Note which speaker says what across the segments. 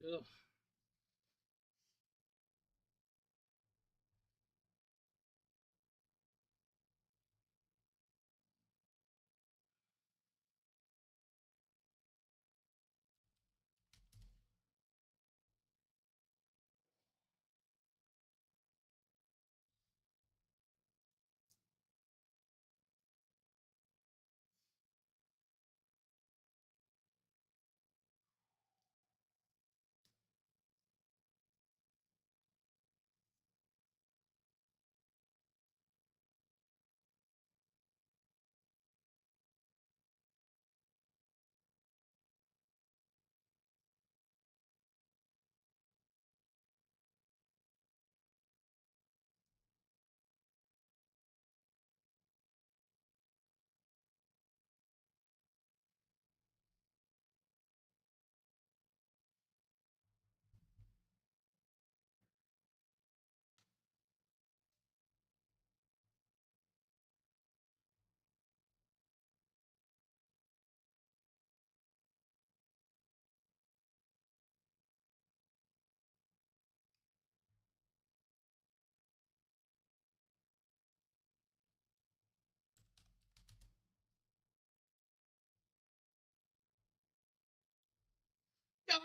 Speaker 1: Ugh.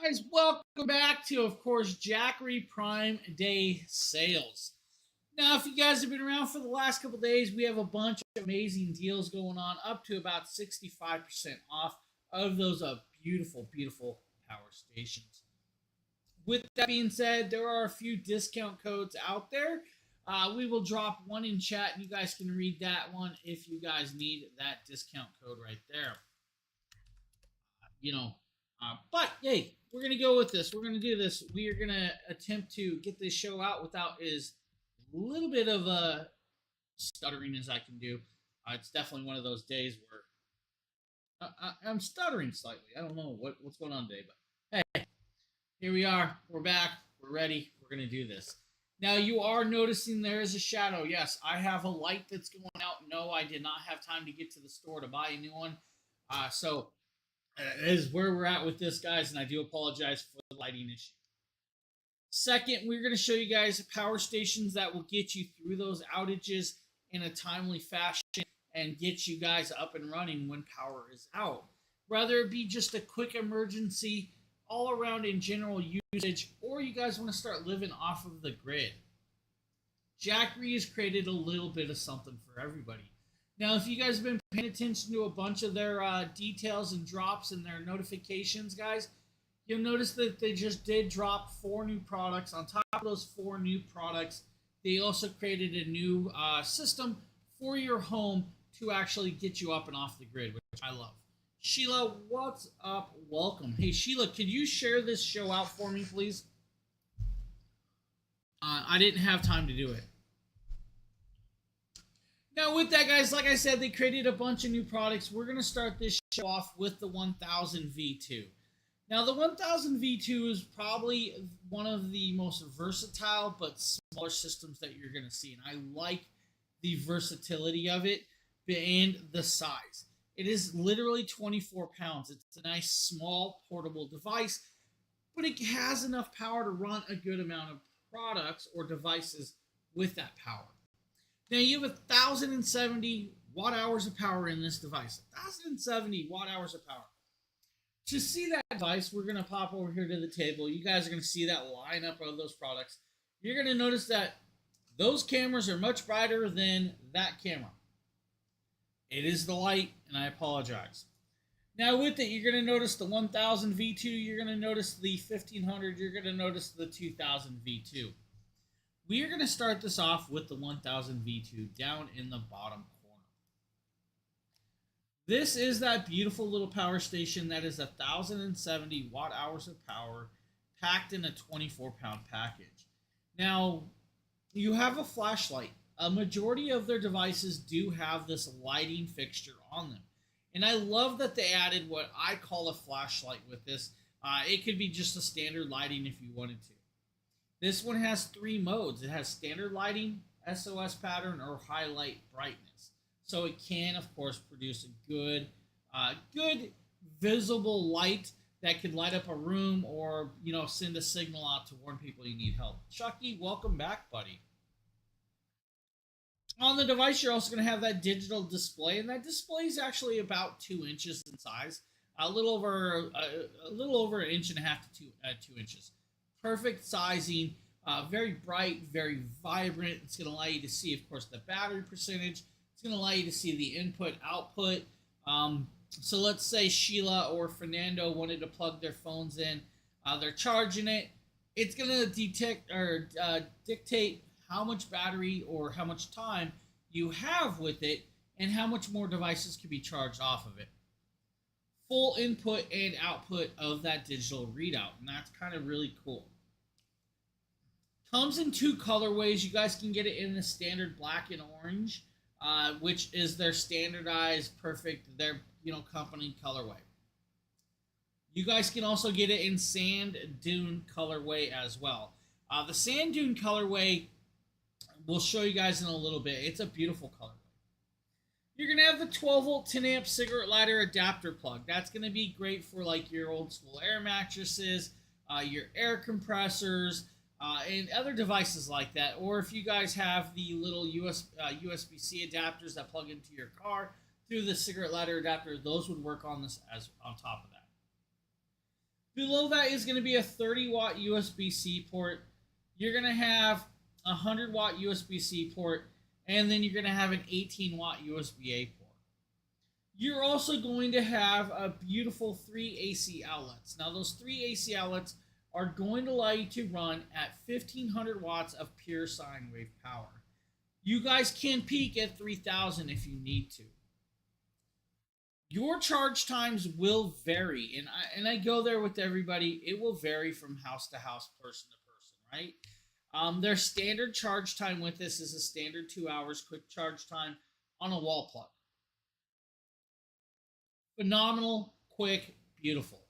Speaker 1: Guys, welcome back to, of course, Jackery Prime Day Sales. Now, if you guys have been around for the last couple days, we have a bunch of amazing deals going on, up to about 65% off of those beautiful, beautiful power stations. With that being said, there are a few discount codes out there. We will drop one in chat, and you guys can read that one if you guys need that discount code right there. you know. But hey, we're gonna go with this. We're gonna do this. We are gonna attempt to get this show out without as little bit of stuttering as I can do. It's definitely one of those days where I'm stuttering slightly. I don't know what's going on today, but hey, here we are. We're back. We're ready. We're gonna do this. Now you are noticing there is a shadow. Yes, I have a light that's going out. No, I did not have time to get to the store to buy a new one. So is where we're at with this, guys, and I do apologize for the lighting issue. Second, we're going to show you guys power stations that will get you through those outages in a timely fashion and get you guys up and running when power is out. Whether it be just a quick emergency, all around in general usage, or you guys want to start living off of the grid. Jackery has created a little bit of something for everybody. Now, if you guys have been paying attention to a bunch of their details and drops and their notifications, guys, you'll notice that they just did drop 4 new products. On top of those 4 new products, they also created a new system for your home to actually get you up and off the grid, which I love. Sheila, what's up? Welcome. Hey, Sheila, could you share this show out for me, please? I didn't have time to do it. Now, with that, guys, like I said, they created a bunch of new products. We're going to start this show off with the 1000 V2. Now, the 1000 V2 is probably one of the most versatile but smaller systems that you're going to see. And I like the versatility of it and the size. It is literally 24 pounds. It's a nice, small, portable device, but it has enough power to run a good amount of products or devices with that power. Now you have 1,070 watt hours of power in this device. 1,070 watt hours of power. To see that device, we're going to pop over here to the table. You guys are going to see that lineup of those products. You're going to notice that those cameras are much brighter than that camera. It is the light, and I apologize. Now with it, you're going to notice the 1000 V2. You're going to notice the 1500. You're going to notice the 2000 V2. We are going to start this off with the 1000 V2 down in the bottom corner. This is that beautiful little power station that is 1,070 watt hours of power packed in a 24-pound package. Now, you have a flashlight. A majority of their devices do have this lighting fixture on them. And I love that they added what I call a flashlight with this. It could be just a standard lighting if you wanted to. This one has 3 modes. It has standard lighting, SOS pattern, or highlight brightness. So it can, of course, produce a good visible light that could light up a room or, send a signal out to warn people you need help. Chucky, welcome back, buddy. On the device, you're also going to have that digital display, and that display is actually about 2 inches in size, a little over an inch and a half to 2 inches. Perfect sizing, very bright, very vibrant. It's going to allow you to see, of course, the battery percentage. It's going to allow you to see the input output. So let's say Sheila or Fernando wanted to plug their phones in. They're charging it. It's going to detect or dictate how much battery or how much time you have with it and how much more devices can be charged off of it. Full input and output of that digital readout, and that's kind of really cool. Comes in 2 colorways. You guys can get it in the standard black and orange, which is their standardized, perfect, their company colorway. You guys can also get it in sand dune colorway as well. The sand dune colorway, we'll show you guys in a little bit. It's a beautiful colorway. You're going to have the 12-volt 10-amp cigarette lighter adapter plug. That's going to be great for like your old school air mattresses, your air compressors, and other devices like that. Or if you guys have the little USB-C adapters that plug into your car through the cigarette lighter adapter, those would work on this as on top of that. Below that is going to be a 30-watt USB-C port. You're going to have a 100-watt USB-C port, and then you're going to have an 18-watt USB-A port. You're also going to have a beautiful 3 AC outlets. Now, those 3 AC outlets are going to allow you to run at 1,500 watts of pure sine wave power. You guys can peak at 3,000 if you need to. Your charge times will vary, and I go there with everybody. It will vary from house to house, person to person, right? Their standard charge time with this is a standard 2 hours quick charge time on a wall plug. Phenomenal, quick, beautiful.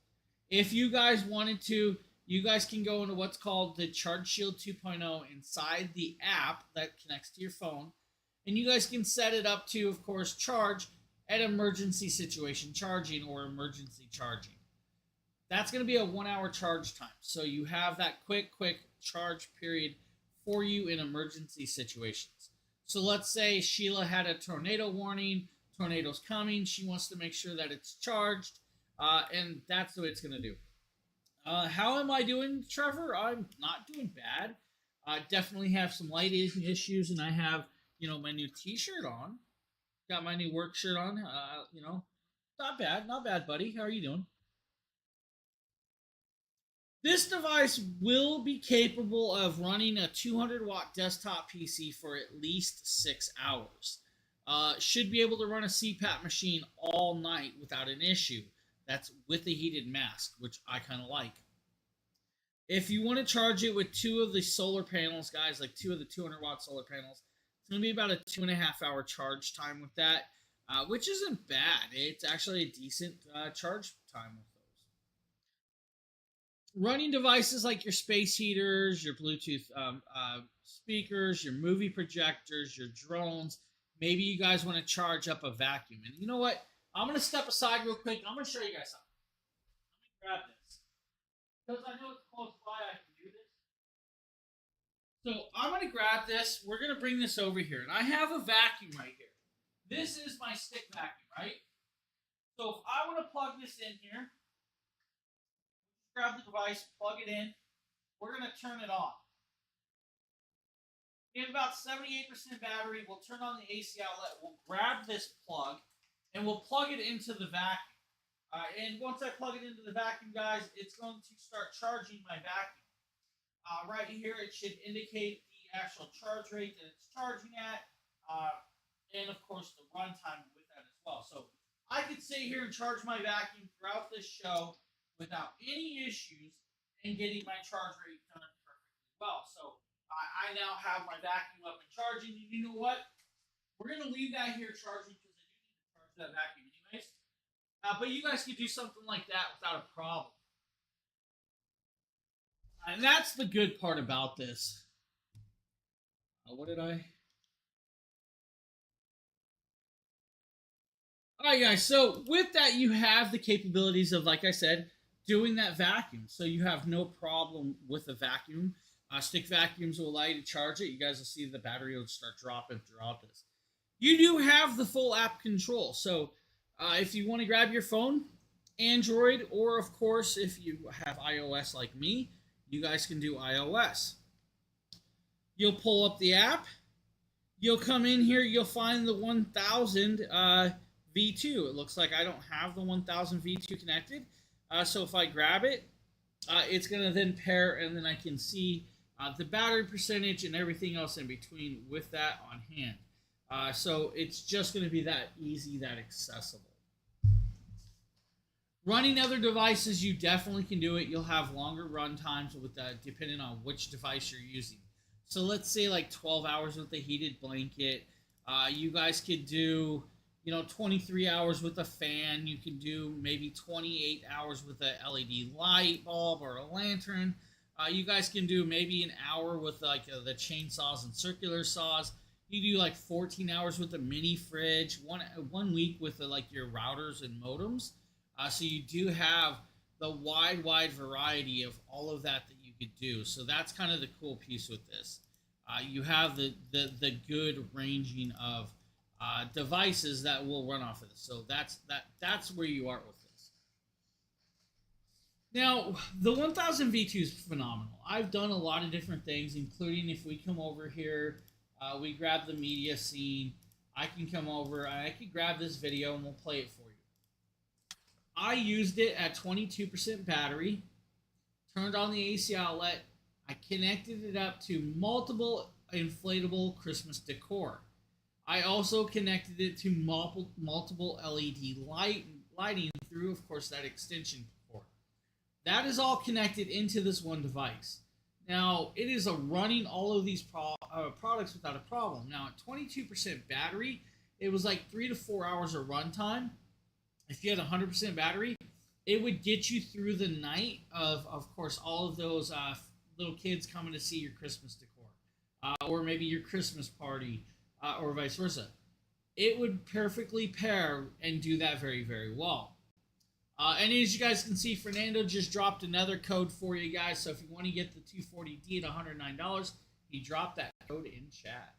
Speaker 1: If you guys wanted to, you guys can go into what's called the Charge Shield 2.0 inside the app that connects to your phone, and you guys can set it up to, of course, charge at emergency situation charging or emergency charging. That's going to be a 1 hour charge time. So you have that quick charge period for you in emergency situations. So let's say Sheila had a tornado warning, tornado's coming, she wants to make sure that it's charged, and that's what it's going to do. How am I doing, Trevor? I'm not doing bad. I definitely have some light issues, and I have, my new t-shirt on. Got my new work shirt on. Not bad, buddy. How are you doing? This device will be capable of running a 200-watt desktop PC for at least 6 hours. Should be able to run a CPAP machine all night without an issue. That's with a heated mask, which I kind of like. If you want to charge it with 2 of the solar panels, guys, like 2 of the 200-watt solar panels, it's going to be about a 2.5 hour charge time with that, which isn't bad. It's actually a decent charge time with those. Running devices like your space heaters, your Bluetooth speakers, your movie projectors, your drones. Maybe you guys want to charge up a vacuum. And you know what? I'm going to step aside real quick. I'm going to show you guys something. Let me grab this. Because I know it's close by, I can do this. So I'm going to grab this. We're going to bring this over here. And I have a vacuum right here. This is my stick vacuum, right? So if I want to plug this in here, grab the device, plug it in. We're going to turn it on. We have about 78% battery. We'll turn on the AC outlet. We'll grab this plug, and we'll plug it into the vacuum. And once I plug it into the vacuum, guys, it's going to start charging my vacuum. Right here, it should indicate the actual charge rate that it's charging at, and of course the runtime with that as well. So I could sit here and charge my vacuum throughout this show without any issues and getting my charge rate done perfectly well. So I now have my vacuum up and charging. And you know what? We're going to leave that here charging because I do need to charge that vacuum anyways. But you guys can do something like that without a problem. And that's the good part about this. What did I? All right, guys. So with that, you have the capabilities of, like I said, doing that vacuum. So you have no problem with a vacuum. Stick vacuums will allow you to charge it. You guys will see the battery will start dropping throughout this. You do have the full app control. So if you want to grab your phone, Android, or of course, if you have iOS like me, you guys can do iOS. You'll pull up the app. You'll come in here. You'll find the 1000 V2. It looks like I don't have the 1000 V2 connected. So if I grab it, it's going to then pair, and then I can see the battery percentage and everything else in between with that on hand. So it's just going to be that easy, that accessible. Running other devices, you definitely can do it. You'll have longer run times with depending on which device you're using. So let's say like 12 hours with a heated blanket. You guys could do 23 hours with a fan. You can do maybe 28 hours with a LED light bulb or a lantern. You guys can do maybe an hour with like the chainsaws and circular saws. You do like 14 hours with a mini fridge. One week with like your routers and modems. So you do have the wide variety of all of that you could do. So that's kind of the cool piece with this. You have the good ranging of devices that will run off of this. So that's where you are with this. Now, the 1000 V2 is phenomenal. I've done a lot of different things, including if we come over here, we grab the media scene. I can come over, I can grab this video and we'll play it for you. I used it at 22% battery, turned on the AC outlet. I connected it up to multiple inflatable Christmas decor. I also connected it to multiple LED lighting through, of course, that extension port. That is all connected into this one device. Now, it is running all of these products without a problem. Now, at 22% battery, it was like 3 to 4 hours of runtime. If you had 100% battery, it would get you through the night of course, all of those little kids coming to see your Christmas decor, or maybe your Christmas party, or vice versa. It would perfectly pair and do that very, very well. And as you guys can see, Fernando just dropped another code for you guys. So if you want to get the 240D at $109, he dropped that code in chat.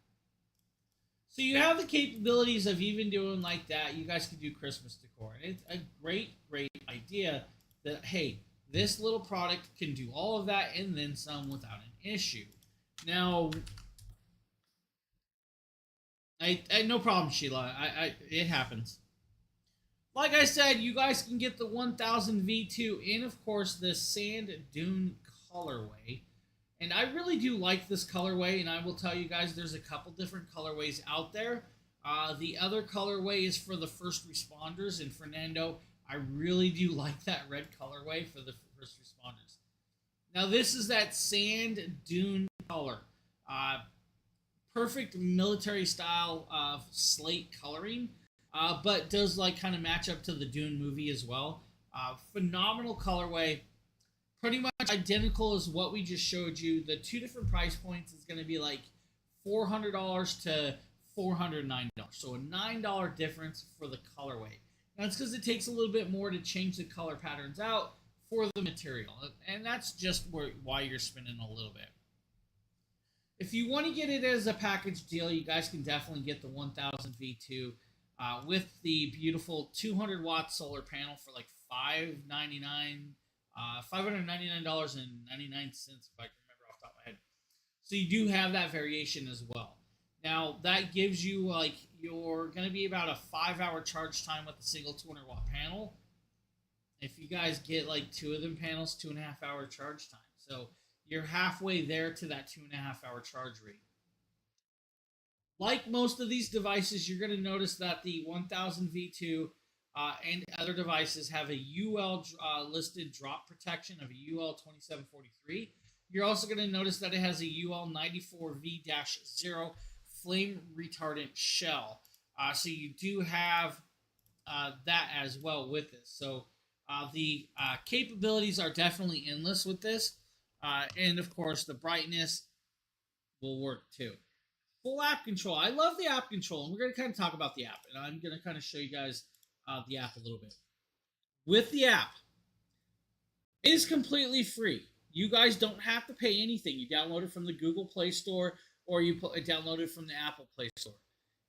Speaker 1: So you have the capabilities of even doing like that. You guys can do Christmas decor. And it's a great idea that, hey, this little product can do all of that and then some without an issue. Now, no problem, Sheila. It happens. Like I said, you guys can get the 1000 V2 and, of course, the Sand Dune colorway. And I really do like this colorway, and I will tell you guys there's a couple different colorways out there. The other colorway is for the first responders, and Fernando, I really do like that red colorway for the first responders. Now, this is that Sand Dune color. Perfect military style of slate coloring, but does like kind of match up to the Dune movie as well. Phenomenal colorway. Pretty much identical as what we just showed you. The two different price points is going to be like $400 to $409. So a $9 difference for the colorway. Now it's because it takes a little bit more to change the color patterns out for the material. And that's just why you're spending a little bit. If you want to get it as a package deal, you guys can definitely get the 1000 V2 with the beautiful 200 watt solar panel for like $599. $599.99 if I can remember off the top of my head. So you do have that variation as well. Now that gives you like you're going to be about a 5-hour charge time with a single 200 watt panel. If you guys get like 2 of them panels, 2.5 hour charge time. So you're halfway there to that 2.5 hour charge rate. Like most of these devices, you're going to notice that the 1000 V2 and other devices have a UL listed drop protection of a UL 2743. You're also going to notice that it has a UL 94V-0 flame retardant shell. So you do have that as well with this. So the capabilities are definitely endless with this. And of course, the brightness will work too. Full app control. I love the app control, and we're going to kind of talk about the app. And I'm going to kind of show you guys the app a little bit. With the app, It is completely free. You guys don't have to pay anything. You download it from the Google Play Store or you download it from the Apple Play Store.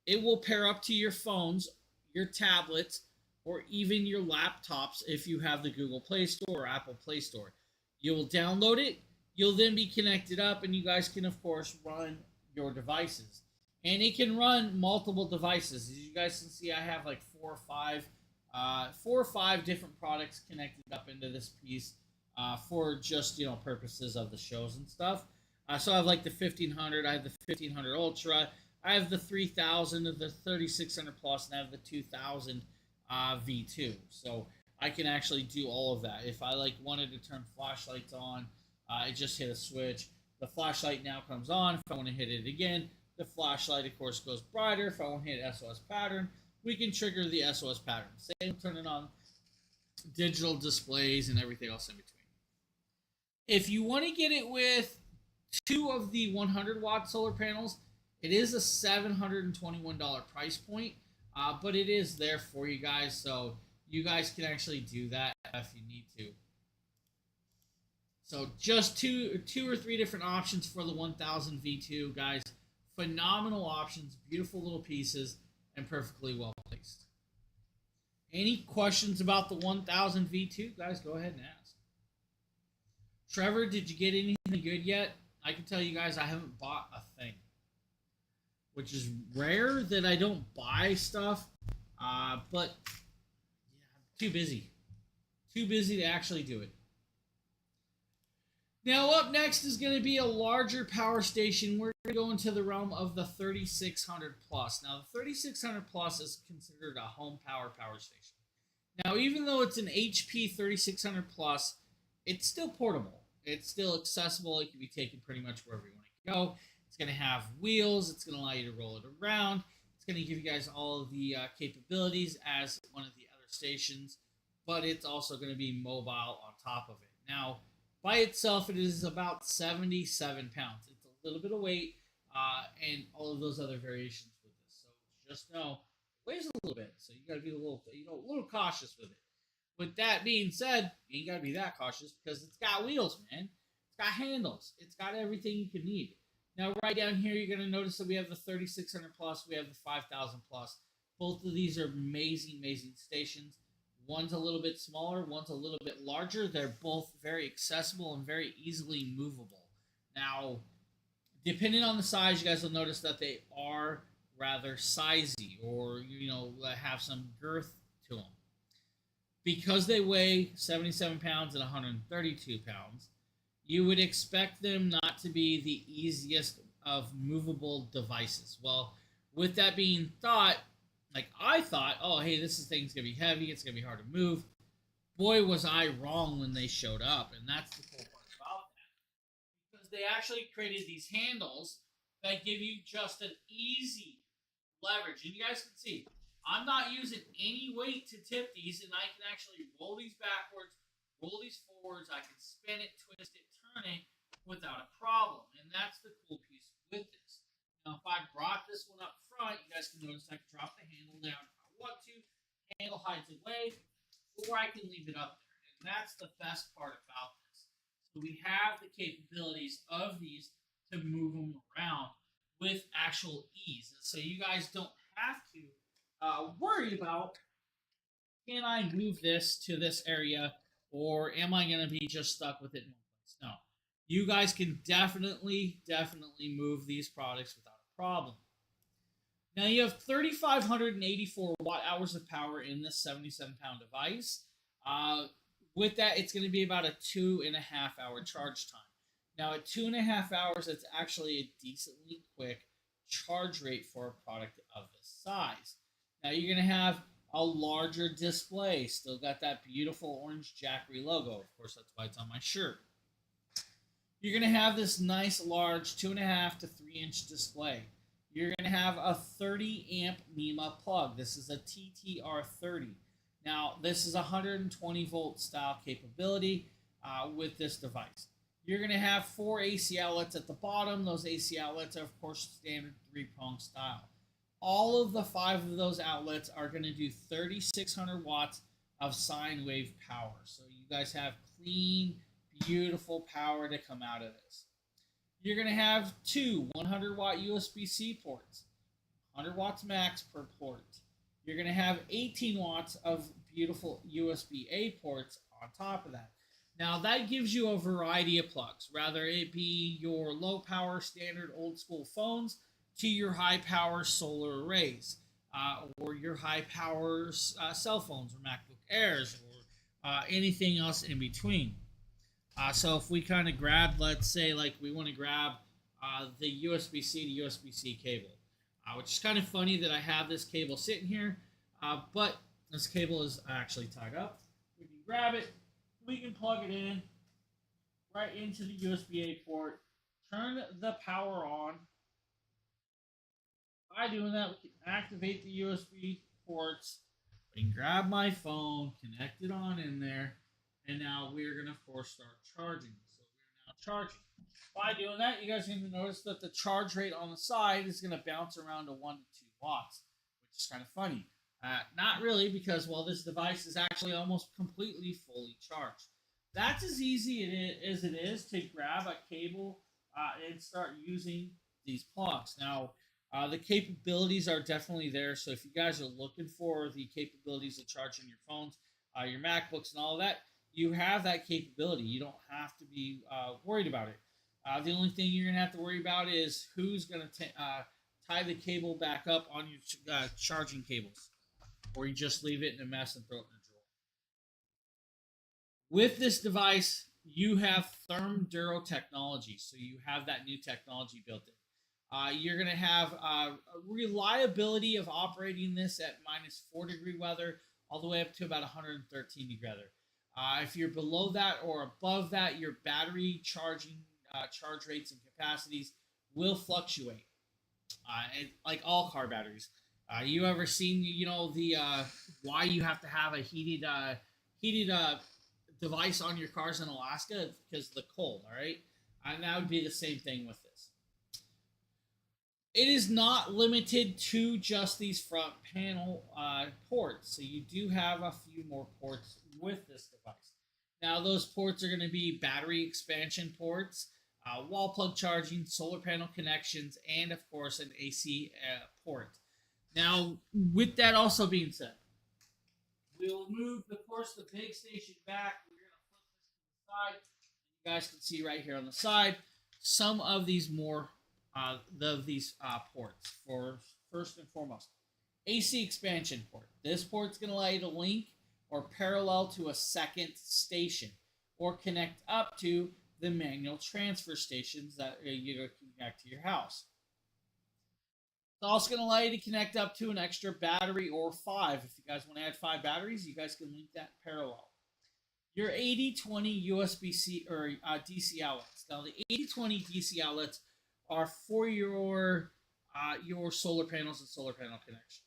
Speaker 1: It will pair up to your phones, your tablets, or even your laptops if you have the Google Play Store or Apple Play Store. You will download it. You'll then be connected up, and you guys can, of course, run your devices. And it can run multiple devices. As you guys can see, I have like four or five different products connected up into this piece for just purposes of the shows and stuff. So I have like the 1500, I have the 1500 Ultra, I have the 3000, the 3600 Plus, and I have the 2000 V2. So I can actually do all of that. If I like wanted to turn flashlights on, I just hit a switch. The flashlight now comes on. If I want to hit it again, the flashlight, of course, goes brighter. If I want to hit SOS pattern, we can trigger the SOS pattern. Same turning on digital displays and everything else in between. If you want to get it with two of the 100-watt solar panels, it is a $721 price point, but it is there for you guys, so you guys can actually do that if you need to. So just two or three different options for the 1000 V2, guys. Phenomenal options, beautiful little pieces, and perfectly well placed. Any questions about the 1000 V2, guys? Go ahead and ask. Trevor, did you get anything good yet? I can tell you guys I haven't bought a thing, which is rare that I don't buy stuff, but yeah, I'm too busy. Too busy to actually do it. Now, up next is going to be a larger power station. We're going to go into the realm of the 3600 Plus. Now, the 3600 Plus is considered a home power station. Now, even though it's an HP 3600 Plus, it's still portable. It's still accessible. It can be taken pretty much wherever you want to go. It's going to have wheels. It's going to allow you to roll it around. It's going to give you guys all of the capabilities as one of the other stations, but it's also going to be mobile on top of it. Now, by itself, it is about 77 pounds. It's a little bit of weight and all of those other variations with this. So just know it weighs a little bit. So you got to be a little cautious with it. With that being said, you ain't got to be that cautious because it's got wheels, man. It's got handles. It's got everything you can need. Now, right down here, you're going to notice that we have the 3600 Plus. We have the 5000 Plus. Both of these are amazing, amazing stations. One's a little bit smaller. One's a little bit larger. They're both very accessible and very easily movable. Now, depending on the size, you guys will notice that they are rather sizey or, have some girth to them. Because they weigh 77 pounds and 132 pounds, you would expect them not to be the easiest of movable devices. Well, with that being thought, I thought, oh, hey, this thing's going to be heavy. It's going to be hard to move. Boy, was I wrong when they showed up. And that's the cool part about that. Because they actually created these handles that give you just an easy leverage. And you guys can see, I'm not using any weight to tip these, and I can actually roll these backwards, roll these forwards. I can spin it, twist it, turn it without a problem. And that's the cool piece with this. Now, if I brought this one up front, you guys can notice I can drop the handle down if I want to. The handle hides away, or I can leave it up there. And that's the best part about this. So we have the capabilities of these to move them around with actual ease. So you guys don't have to worry about, can I move this to this area, or am I going to be just stuck with it in one place? No. You guys can definitely move these products without a problem. Now you have 3,584 watt hours of power in this 77-pound device. With that, it's going to be about a 2.5 hour charge time. Now at 2.5 hours, it's actually a decently quick charge rate for a product of this size. Now you're going to have a larger display. Still got that beautiful orange Jackery logo. Of course, that's why it's on my shirt. You're going to have this nice large 2.5 to 3 inch display. You're going to have a 30 amp NEMA plug. This is a TTR30. Now, this is 120 volt style capability with this device. You're going to have 4 AC outlets at the bottom. Those AC outlets are, of course, standard 3-prong style. All of the 5 of those outlets are going to do 3,600 watts of sine wave power. So you guys have clean, beautiful power to come out of this. You're going to have two 100-watt USB-C ports, 100 watts max per port. You're going to have 18 watts of beautiful USB-A ports on top of that. Now, that gives you a variety of plugs, whether it be your low power standard old school phones to your high power solar arrays, or your high power cell phones or MacBook Airs, or anything else in between. So if we kind of grab, let's say, like we want to grab the USB-C to USB-C cable, which is kind of funny that I have this cable sitting here, but this cable is actually tied up. We can grab it, we can plug it in right into the USB-A port, turn the power on. By doing that, we can activate the USB ports. We can grab my phone, connect it on in there, and now we're going to, of course, start charging. So we're now charging. By doing that, you guys are going to notice that the charge rate on the side is going to bounce around to 1 to 2 watts, which is kind of funny. Not really, because, well, this device is actually almost completely fully charged. That's as easy as it is to grab a cable and start using these plugs. Now, the capabilities are definitely there, so if you guys are looking for the capabilities of charging your phones, your MacBooks, and all of that, you have that capability. You don't have to be worried about it. The only thing you're going to have to worry about is who's going to tie the cable back up on your charging cables, or you just leave it in a mess and throw it in a drawer. With this device, you have Therm Duro technology, so you have that new technology built in. You're going to have reliability of operating this at minus 4-degree weather all the way up to about 113 degree weather. If you're below that or above that, your battery charging charge rates and capacities will fluctuate, like all car batteries. You ever seen, the why you have to have a heated device on your cars in Alaska? Because of the cold, all right? And that would be the same thing with this. It is not limited to just these front panel ports, so you do have a few more ports with this device. Now, those ports are going to be battery expansion ports, wall plug charging, solar panel connections, and of course an AC port. Now, with that also being said, we'll move, of course, the big station back. We're going to flip this to the side. You guys can see right here on the side some of these more ports. For first and foremost, AC expansion port. This port's going to allow you to link or parallel to a second station, or connect up to the manual transfer stations that you can connect to your house. It's also going to allow you to connect up to an extra battery or 5. If you guys want to add 5 batteries, you guys can link that parallel. Your 80/20 USB-C or DC outlets. Now, the 80/20 DC outlets are for your solar panels and solar panel connections.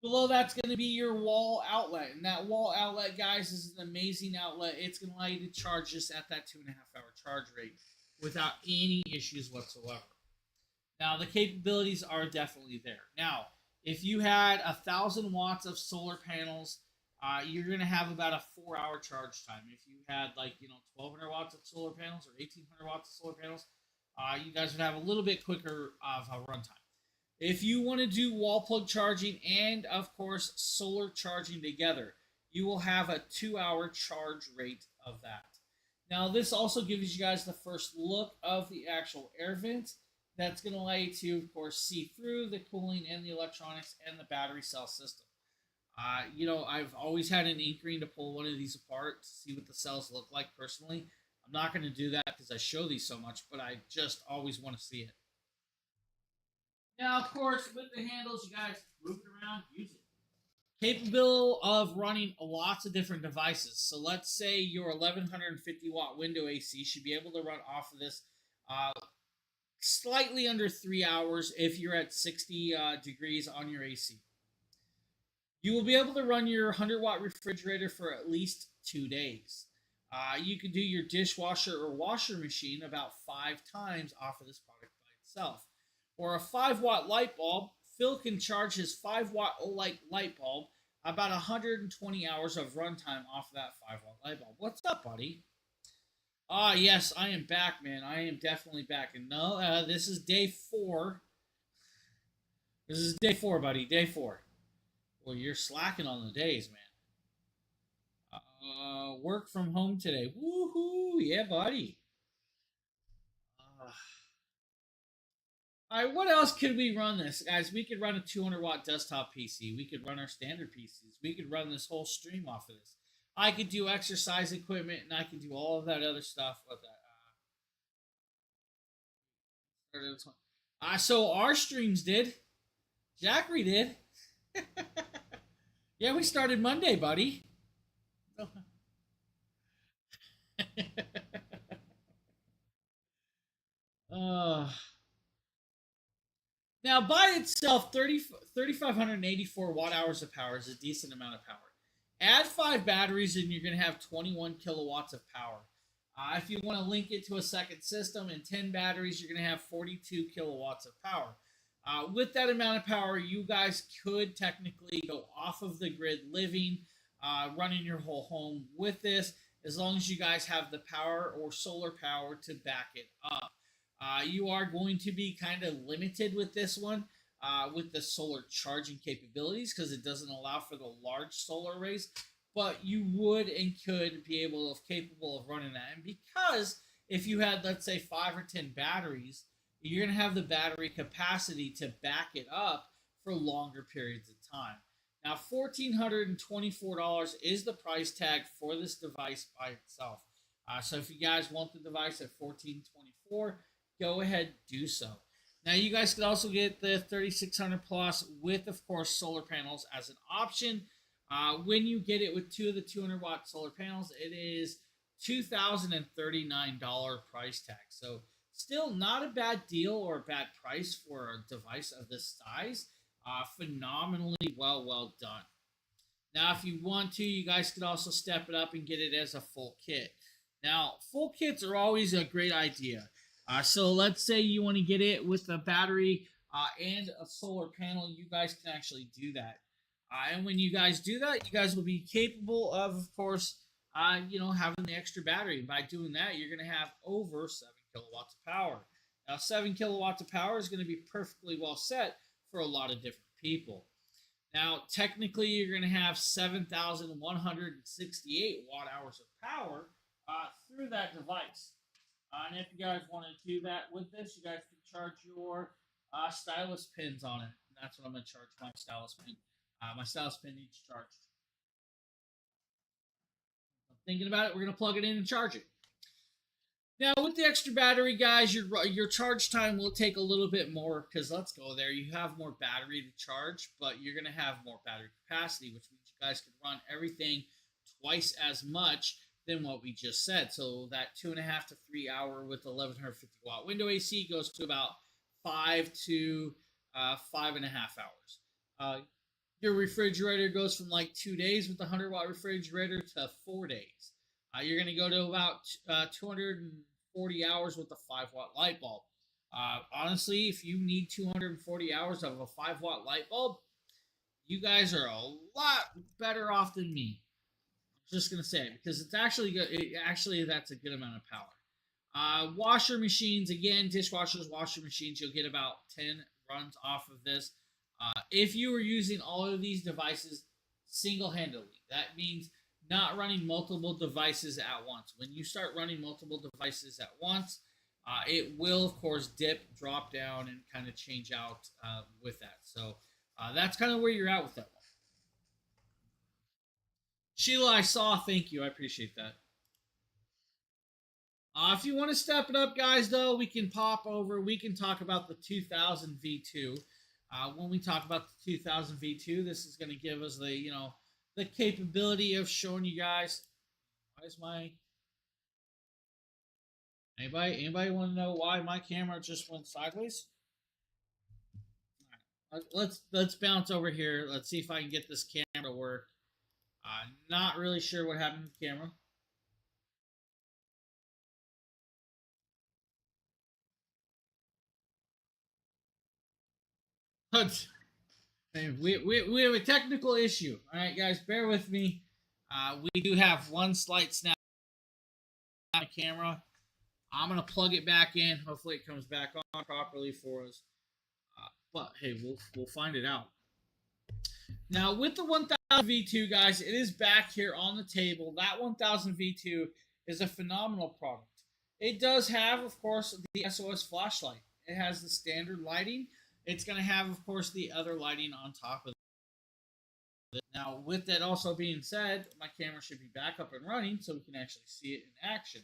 Speaker 1: Below that's going to be your wall outlet, and that wall outlet, guys, is an amazing outlet. It's going to allow you to charge this at that 2.5-hour charge rate without any issues whatsoever. Now, the capabilities are definitely there. Now, if you had 1,000 watts of solar panels, you're going to have about a 4-hour charge time. If you had 1,200 watts of solar panels or 1,800 watts of solar panels, you guys would have a little bit quicker of a runtime. If you want to do wall plug charging and, of course, solar charging together, you will have a 2-hour charge rate of that. Now, this also gives you guys the first look of the actual air vent. That's going to allow you to, of course, see through the cooling and the electronics and the battery cell system. I've always had an inkling to pull one of these apart to see what the cells look like personally. I'm not going to do that because I show these so much, but I just always want to see it. Now, of course, with the handles, you guys move it around, use it. Capable of running lots of different devices. So let's say your 1150 watt window AC should be able to run off of this slightly under 3 hours if you're at 60 degrees on your AC. You will be able to run your 100 watt refrigerator for at least 2 days. You can do your dishwasher or washer machine about 5 times off of this product by itself. Or a 5 watt light bulb. Phil can charge his 5 watt light bulb about 120 hours of runtime off of that 5-watt light bulb. What's up, buddy? Ah, yes, I am back, man. I am definitely back. And no, this is day 4. This is day 4, buddy. Day 4. Well, you're slacking on the days, man. Work from home today. Woohoo! Yeah, buddy. All right, what else could we run this, guys? We could run a 200-watt desktop PC. We could run our standard PCs. We could run this whole stream off of this. I could do exercise equipment, and I could do all of that other stuff with that. So our streams did. Jackery did. Yeah, we started Monday, buddy. uh, Now, by itself, 3,584 watt hours of power is a decent amount of power. Add 5 batteries, and you're going to have 21 kilowatts of power. If you want to link it to a second system and 10 batteries, you're going to have 42 kilowatts of power. With that amount of power, you guys could technically go off of the grid living, running your whole home with this, as long as you guys have the power or solar power to back it up. You are going to be kind of limited with this one with the solar charging capabilities because it doesn't allow for the large solar arrays, but you would and could be capable of running that. And because if you had, let's say, 5 or 10 batteries, you're going to have the battery capacity to back it up for longer periods of time. Now, $1,424 is the price tag for this device by itself. So if you guys want the device at $1,424, go ahead, do so. Now, you guys could also get the 3600 plus with, of course, solar panels as an option. When you get it with 2 of the 200-watt solar panels, it is $2,039 price tag. So still not a bad deal or a bad price for a device of this size. Phenomenally well done. Now, if you want to, you guys could also step it up and get it as a full kit. Now, full kits are always a great idea. So let's say you want to get it with a battery and a solar panel. You guys can actually do that. And when you guys do that, you guys will be capable of course, having the extra battery. By doing that, you're going to have over 7 kilowatts of power. Now, 7 kilowatts of power is going to be perfectly well set for a lot of different people. Now, technically, you're going to have 7,168 watt hours of power through that device. And if you guys want to do that with this, you guys can charge your stylus pins on it. And that's what I'm going to charge my stylus pin. My stylus pin needs charged. I'm thinking about it. We're going to plug it in and charge it. Now, with the extra battery, guys, your charge time will take a little bit more because let's go there. You have more battery to charge, but you're going to have more battery capacity, which means you guys can run everything twice as much than what we just said. So that 2.5 to 3 hour with 1150 watt window AC goes to about 5 to 5.5 hours. Your refrigerator goes from like 2 days with the 100-watt refrigerator to 4 days. You're going to go to about 240 hours with a 5-watt light bulb. Honestly, if you need 240 hours of a 5-watt light bulb, you guys are a lot better off than me. I'm just gonna say it because it's actually good. Actually, that's a good amount of power. Washer machines, again, dishwashers, washer machines, you'll get about 10 runs off of this. If you are using all of these devices single-handedly, that means not running multiple devices at once. When you start running multiple devices at once, it will, of course, dip, drop down, and kind of change out with that. So that's kind of where you're at with that one. Sheila, I saw. Thank you. I appreciate that. If you want to step it up, guys, though, we can pop over. We can talk about the 2000 V2. When we talk about the 2000 V2, this is going to give us the capability of showing you guys. Why is my anybody want to know why my camera just went sideways? All right, let's bounce over here. Let's see if I can get this camera to work. Not really sure what happened to the camera. Hey, we have a technical issue. All right, guys, bear with me. We do have one slight snap on the camera. I'm gonna plug it back in. Hopefully, it comes back on properly for us. But hey, we'll find it out. Now, with the 1000 V2, guys, it is back here on the table. That 1000 V2 is a phenomenal product. It does have, of course, the SOS flashlight. It has the standard lighting. It's going to have, of course, the other lighting on top of it. Now, with that also being said, my camera should be back up and running so we can actually see it in action.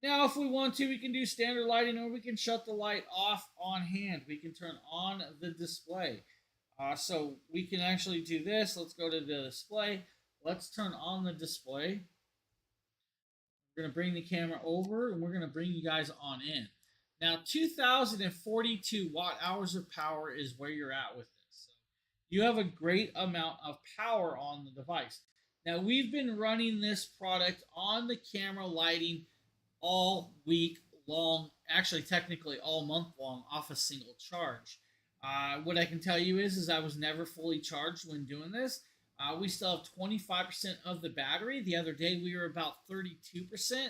Speaker 1: Now, if we want to, we can do standard lighting or we can shut the light off on hand. We can turn on the display. So we can actually do this. Let's go to the display. Let's turn on the display. We're going to bring the camera over and we're going to bring you guys on in. Now, 2042 watt hours of power is where you're at with this. So you have a great amount of power on the device. Now, we've been running this product on the camera lighting all week long, actually technically all month long off a single charge. What I can tell you is I was never fully charged when doing this. We still have 25% of the battery. The other day we were about 32%.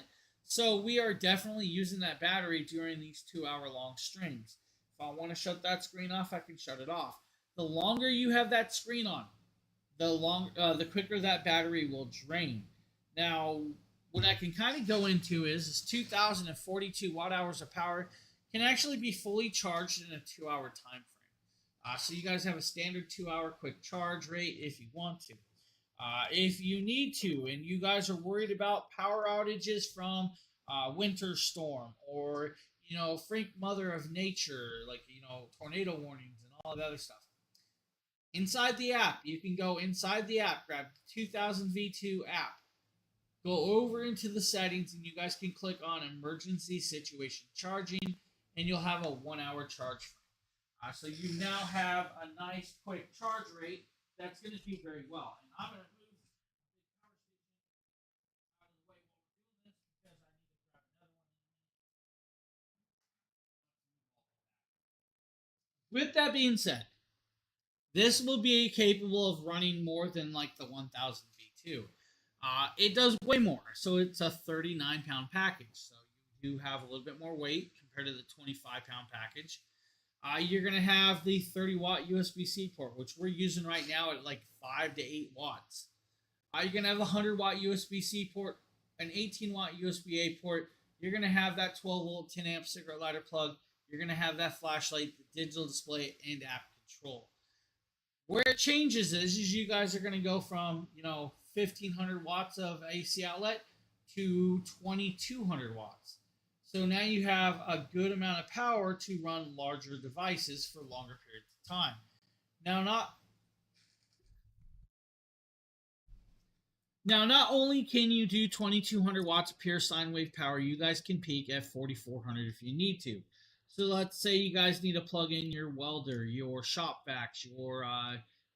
Speaker 1: So we are definitely using that battery during these 2 hour long streams. If I want to shut that screen off, I can shut it off. The longer you have that screen on, the quicker that battery will drain. Now, what I can kind of go into is 2042 watt hours of power can actually be fully charged in a 2 hour time frame. So you guys have a standard 2 hour quick charge rate if you want to. If you need to, and you guys are worried about power outages from winter storm or freak mother of nature, like tornado warnings and all that other stuff. Inside the app, you can go inside the app, grab the 2000 V2 app, go over into the settings, and you guys can click on emergency situation charging, and you'll have a 1 hour charge frame. So you now have a nice quick charge rate that's going to do very well. And I'm going to move the power station out of the way while we're doing this because I need to grab another one. With that being said, this will be capable of running more than like the 1000 V2. It does way more. So it's a 39-pound package. So you do have a little bit more weight compared to the 25-pound package. You're going to have the 30-watt USB-C port, which we're using right now at like 5 to 8 watts. You're going to have a 100-watt USB-C port, an 18-watt USB-A port. You're going to have that 12-volt 10-amp cigarette lighter plug. You're going to have that flashlight, the digital display, and app control. Where it changes is you guys are going to go from 1,500 watts of AC outlet to 2,200 watts. So now you have a good amount of power to run larger devices for longer periods of time. Not only can you do 2,200 watts of pure sine wave power, you guys can peak at 4,400 if you need to. So let's say you guys need to plug in your welder, your shop vacs, your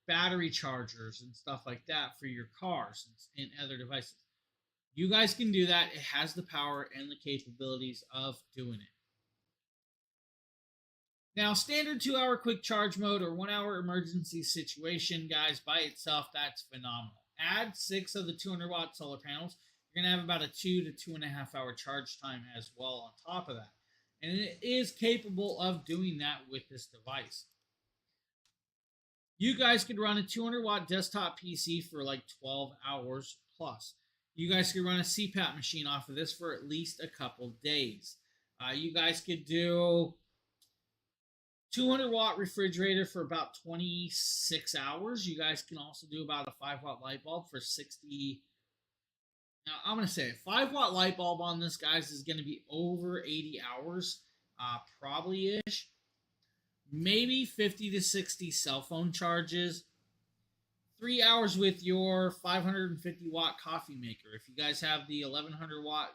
Speaker 1: battery chargers, and stuff like that for your cars and other devices. You guys can do that. It has the power and the capabilities of doing it. Now, standard 2 hour quick charge mode or 1 hour emergency situation, guys, by itself, that's phenomenal. Add 6 of the 200-watt solar panels. You're going to have about a 2 to 2.5 hour charge time as well on top of that. And it is capable of doing that with this device. You guys could run a 200-watt desktop PC for like 12 hours plus. You guys could run a CPAP machine off of this for at least a couple days. You guys could do 200-watt refrigerator for about 26 hours. You guys can also do about a 5-watt light bulb for 60. Now, I'm going to say a 5-watt light bulb on this, guys, is going to be over 80 hours, probably-ish. Maybe 50 to 60 cell phone charges. 3 hours with your 550-watt coffee maker. If you guys have the 1100-watt,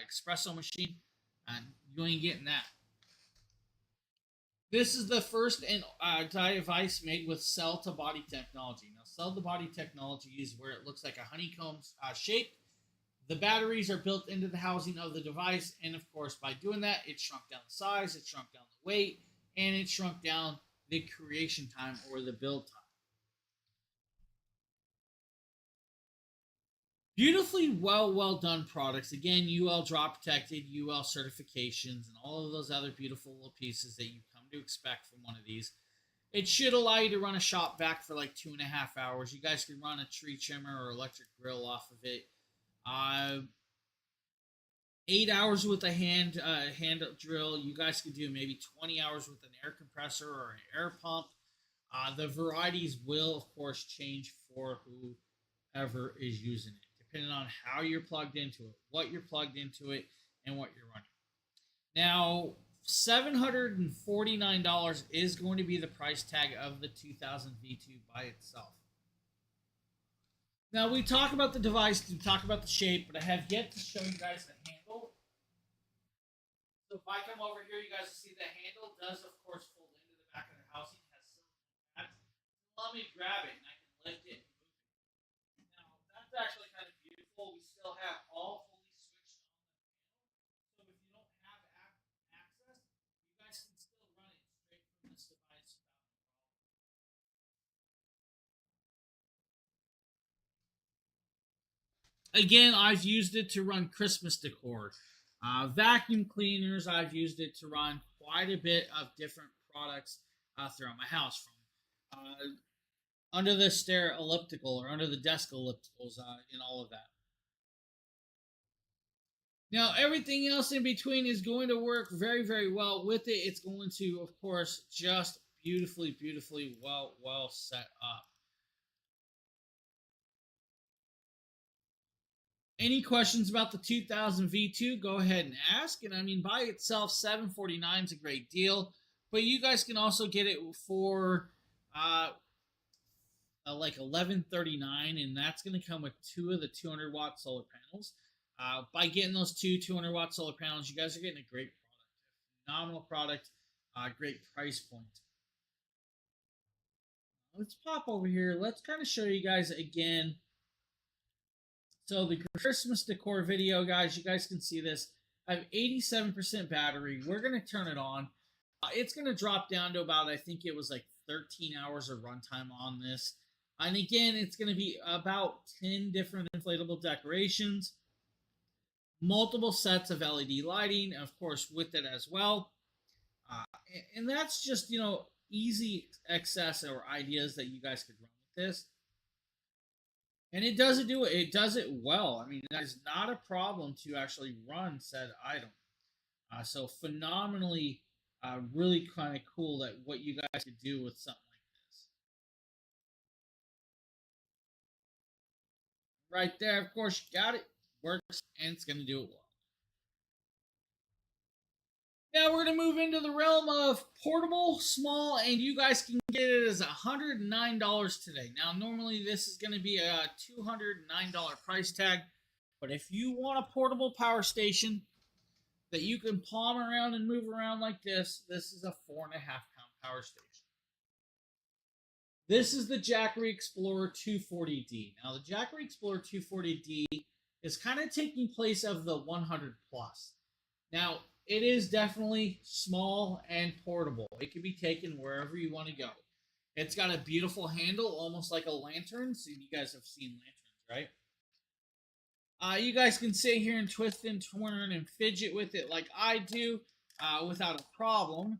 Speaker 1: espresso machine, you ain't getting that. This is the first device made with cell-to-body technology. Now, cell-to-body technology is where it looks like a honeycomb shape. The batteries are built into the housing of the device, and of course, by doing that, it shrunk down the size, it shrunk down the weight, and it shrunk down the creation time or the build time. Beautifully well done products. Again, UL drop protected, UL certifications, and all of those other beautiful little pieces that you come to expect from one of these. It should allow you to run a shop vac for like 2.5 hours. You guys can run a tree trimmer or electric grill off of it. Uh, 8 hours with a hand drill. You guys could do maybe 20 hours with an air compressor or an air pump. The varieties will, of course, change for whoever is using it, depending on how you're plugged into it, what you're plugged into it, and what you're running. Now, $749 is going to be the price tag of the 2000 V2 by itself. Now, we talk about the device, we talk about the shape, but I have yet to show you guys the handle. So if I come over here, you guys see the handle does, of course, fold into the back of the housing. It has silicone pads. Let me grab it, and I can lift it and move it. Now, that's actually kind of beautiful. We still have all fully switched on the panel. So if you don't have access, you guys can still run it straight from this device without a problem. Again, I've used it to run Christmas decor. Vacuum cleaners, I've used it to run quite a bit of different products throughout my house, from under the stair elliptical or under the desk ellipticals, and all of that. Now, everything else in between is going to work very well with it. It's going to, of course, just beautifully well set up. Any questions about the 2000 V2, go ahead and ask. And I mean, by itself, $749 is a great deal. But you guys can also get it for like $1139, and that's going to come with two of the 200-watt solar panels. By getting those two 200-watt solar panels, you guys are getting a great product, a phenomenal product, great price point. Let's pop over here. Let's kind of show you guys again. So the Christmas decor video, guys, you guys can see this. I have 87% battery. We're going to turn it on. It's going to drop down to about, I think it was like 13 hours of runtime on this. And again, it's going to be about 10 different inflatable decorations, multiple sets of LED lighting, of course, with it as well. And that's just, easy access or ideas that you guys could run with this. And it doesn't do it. It does it well. I mean, that is not a problem to actually run said item. So phenomenally, really kind of cool that what you guys could do with something like this. Right there, of course, you got it. Works, and it's going to do it well. Now we're going to move into the realm of portable, small, and you guys can get it as $109 today. Now, normally this is going to be a $209 price tag, but if you want a portable power station that you can palm around and move around like this is a 4.5-pound power station. This is the Jackery Explorer 240D. Now, the Jackery Explorer 240D is kind of taking place of the 100 Plus. Now, it is definitely small and portable. It can be taken wherever you want to go. It's got a beautiful handle, almost like a lantern. So you guys have seen lanterns, right? You guys can sit here and twist and turn and fidget with it like I do without a problem.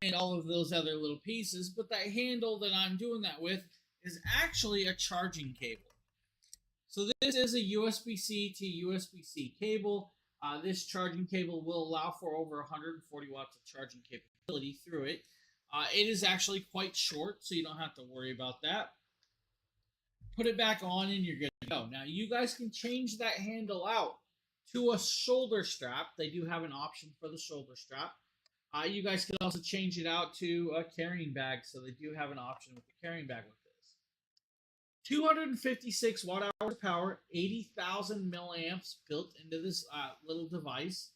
Speaker 1: And all of those other little pieces. But that handle that I'm doing that with is actually a charging cable. So this is a USB-C to USB-C cable. This charging cable will allow for over 140 watts of charging capability through it. It is actually quite short, so you don't have to worry about that. Put it back on and you're good to go. Now, you guys can change that handle out to a shoulder strap. They do have an option for the shoulder strap. You guys can also change it out to a carrying bag, so they do have an option with the carrying bag with this. 256 watt hours of power, 80,000 milliamps built into this little device.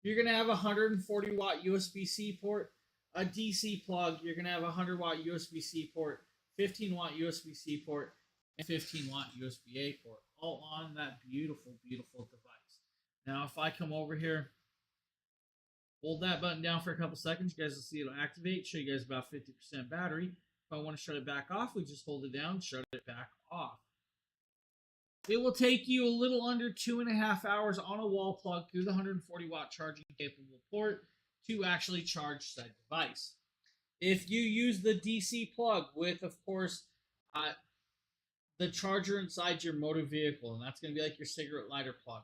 Speaker 1: You're going to have a 140 watt USB-C port, a DC plug. You're going to have a 100 watt USB-C port, 15 watt USB-C port, and 15 watt USB-A port, all on that beautiful device. Now, if I come over here Hold that button down for a couple seconds. You guys will see it'll activate, show you guys about 50% battery. If I want to shut it back off, we just hold it down, shut it back off. It will take you a little under 2.5 hours on a wall plug through the 140-watt charging capable port to actually charge said device. If you use the DC plug with, of course, the charger inside your motor vehicle, and that's going to be like your cigarette lighter plug,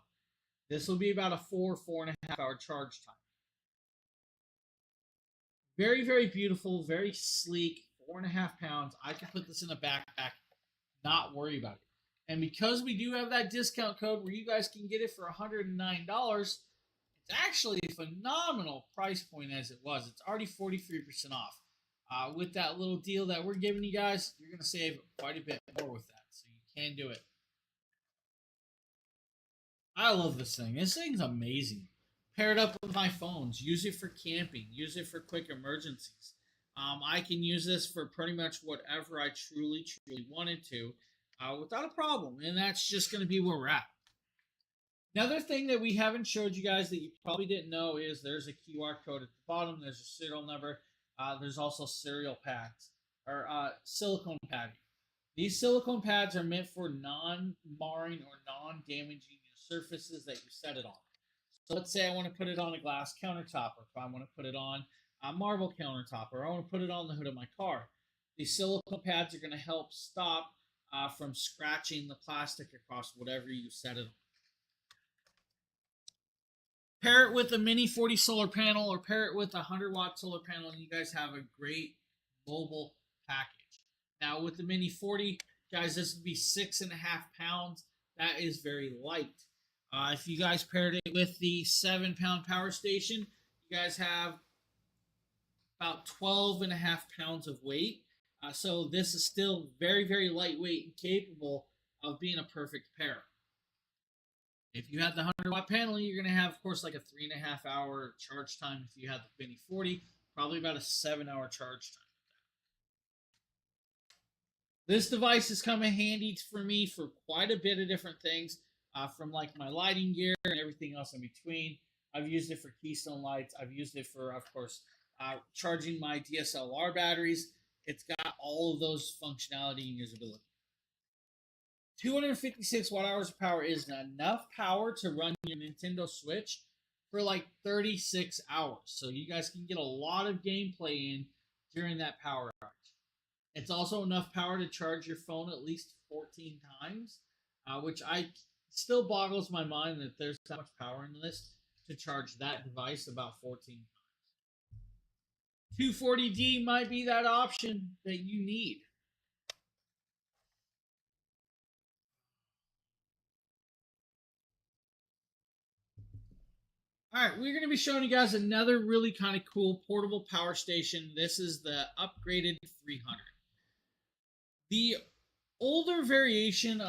Speaker 1: this will be about a 4.5 hour charge time. Very, very beautiful, very sleek, 4.5 pounds. I can put this in a backpack, not worry about it. And because we do have that discount code where you guys can get it for $109, it's actually a phenomenal price point as it was. It's already 43% off. With that little deal that we're giving you guys, you're going to save quite a bit more with that. So you can do it. I love this thing. This thing's amazing. Pair it up with my phones. Use it for camping. Use it for quick emergencies. I can use this for pretty much whatever I truly wanted to without a problem. And that's just going to be where we're at. Another thing that we haven't showed you guys that you probably didn't know is there's a QR code at the bottom. There's a serial number. There's also serial pads or silicone padding. These silicone pads are meant for non-marring or non-damaging surfaces that you set it on. So let's say I want to put it on a glass countertop, or if I want to put it on a marble countertop, or I want to put it on the hood of my car. These silicone pads are going to help stop from scratching the plastic across whatever you set it on. Pair it with a mini 40 solar panel or pair it with a 100-watt solar panel, and you guys have a great mobile package. Now, with the mini 40, guys, this would be 6.5 pounds. That is very light. If you guys paired it with the 7-pound power station, you guys have about 12.5 pounds of weight. So this is still very, very lightweight and capable of being a perfect pair. If you have the 100-watt panel, you're going to have, of course, like a 3.5-hour charge time. If you have the mini 40, probably about a 7-hour charge time. This device has come in handy for me for quite a bit of different things, from like my lighting gear and everything else in between. I've used it for Keystone lights. I've used it for, of course, charging my DSLR batteries. It's got all of those functionality and usability. 256 watt hours of power is enough power to run your Nintendo Switch for like 36 hours. So you guys can get a lot of gameplay in during that power outage. It's also enough power to charge your phone at least 14 times, which I still boggles my mind that there's that much power in this to charge that device about 14 times. 240D might be that option that you need. All right, we're going to be showing you guys another really kind of cool portable power station. This is the upgraded 300. The older variation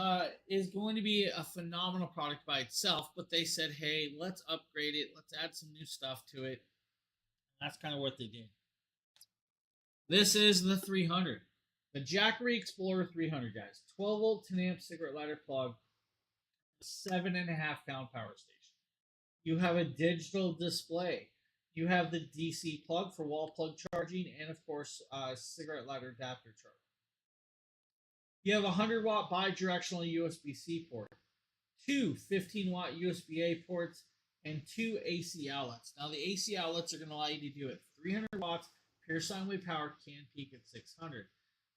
Speaker 1: is going to be a phenomenal product by itself, but they said, hey, let's upgrade it. Let's add some new stuff to it. And that's kind of what they did. This is the 300. The Jackery Explorer 300, guys. 12-volt 10-amp cigarette lighter plug. 7.5-pound power station. You have a digital display. You have the DC plug for wall plug charging, and of course, cigarette lighter adapter charger. You have a 100-watt bi-directional USB-C port, two 15-watt USB-A ports, and two AC outlets. Now, the AC outlets are going to allow you to do it 300 watts, pure sine wave power, can peak at 600.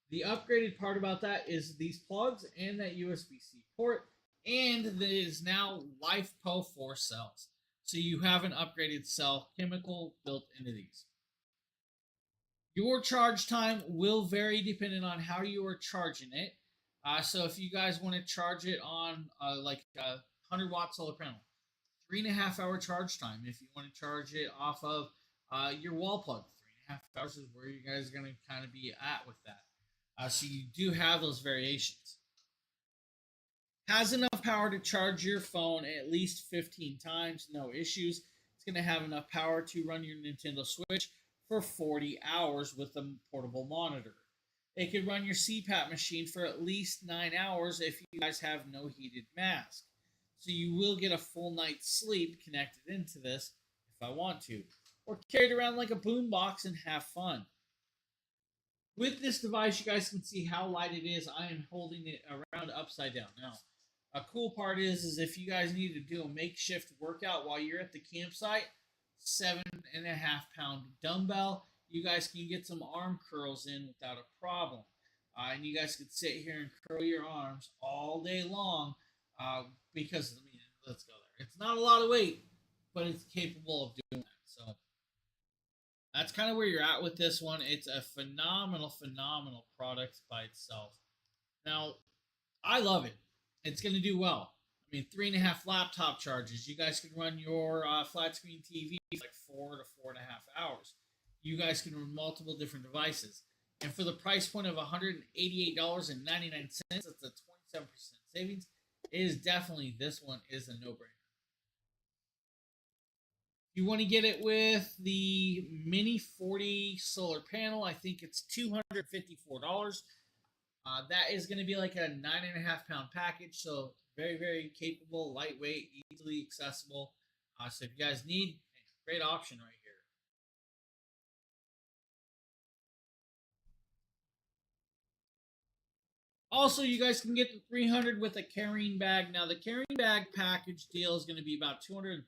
Speaker 1: The upgraded part about that is these plugs and that USB-C port, and that is now LiFePO4 cells. So you have an upgraded cell chemical built into these. Your charge time will vary depending on how you are charging it. So if you guys want to charge it on like a 100-watt solar panel, 3.5-hour charge time. If you want to charge it off of your wall plug, 3.5 hours is where you guys are going to kind of be at with that. So you do have those variations. Has enough power to charge your phone at least 15 times, no issues. It's going to have enough power to run your Nintendo Switch for 40 hours with a portable monitor. It could run your CPAP machine for at least 9 hours if you guys have no heated mask. So you will get a full night's sleep connected into this if I want to. or carry it around like a boombox and have fun. With this device, you guys can see how light it is. I am holding it around upside down. Now, a cool part is if you guys need to do a makeshift workout while you're at the campsite, 7.5 pound dumbbell, you guys can get some arm curls in without a problem. And you guys could sit here and curl your arms all day long because, I mean, let's go there. It's not a lot of weight, but it's capable of doing that. So that's kind of where you're at with this one. It's a phenomenal, phenomenal product by itself. Now, I love it. It's going to do well. I mean, 3.5 laptop charges. You guys can run your flat screen TV like 4 to 4.5 hours. You guys can run multiple different devices. And for the price point of $188.99, that's a 27% savings. It is definitely, this one is a no-brainer. You want to get it with the Mini 40 solar panel. I think it's $254. That is going to be like a 9.5 pound package. So very, very capable, lightweight, easily accessible. So if you guys need, great option right here. Also, you guys can get the 300 with a carrying bag. Now, the carrying bag package deal is going to be about $239.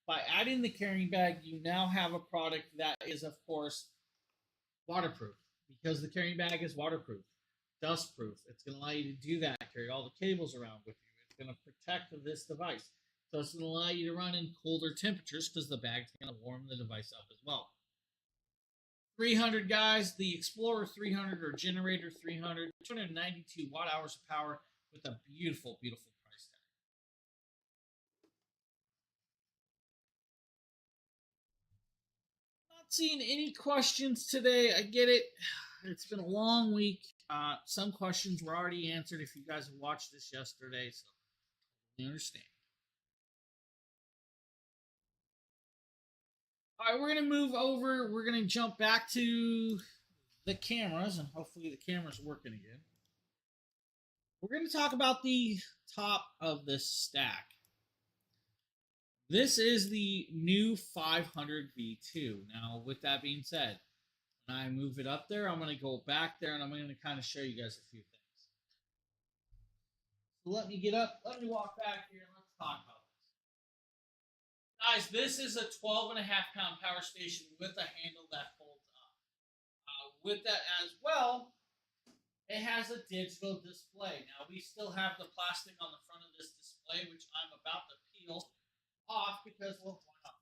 Speaker 1: By adding the carrying bag, you now have a product that is, of course, waterproof because the carrying bag is waterproof, dust proof. It's going to allow you to do that, carry all the cables around with you. It's going to protect this device. So it's going to allow you to run in colder temperatures because the bag's going to warm the device up as well. 300 guys, the Explorer 300 or Generator 300, 292 watt hours of power with a beautiful, beautiful price tag. Not seeing any questions today. I get it. It's been a long week. Some questions were already answered if you guys have watched this yesterday, so you understand. All right, we're going to move over. We're going to jump back to the cameras, and hopefully the camera's working again. We're going to talk about the top of this stack. This is the new 500 V2. Now, with that being said, when I move it up there, I'm going to go back there, and I'm going to kind of show you guys a few things. So let me get up. Let me walk back here, and let's talk about this. Guys, this is a 12.5 pound power station with a handle that folds up. With that as well, it has a digital display. Now, we still have the plastic on the front of this display, which I'm about to peel off because, well, why not?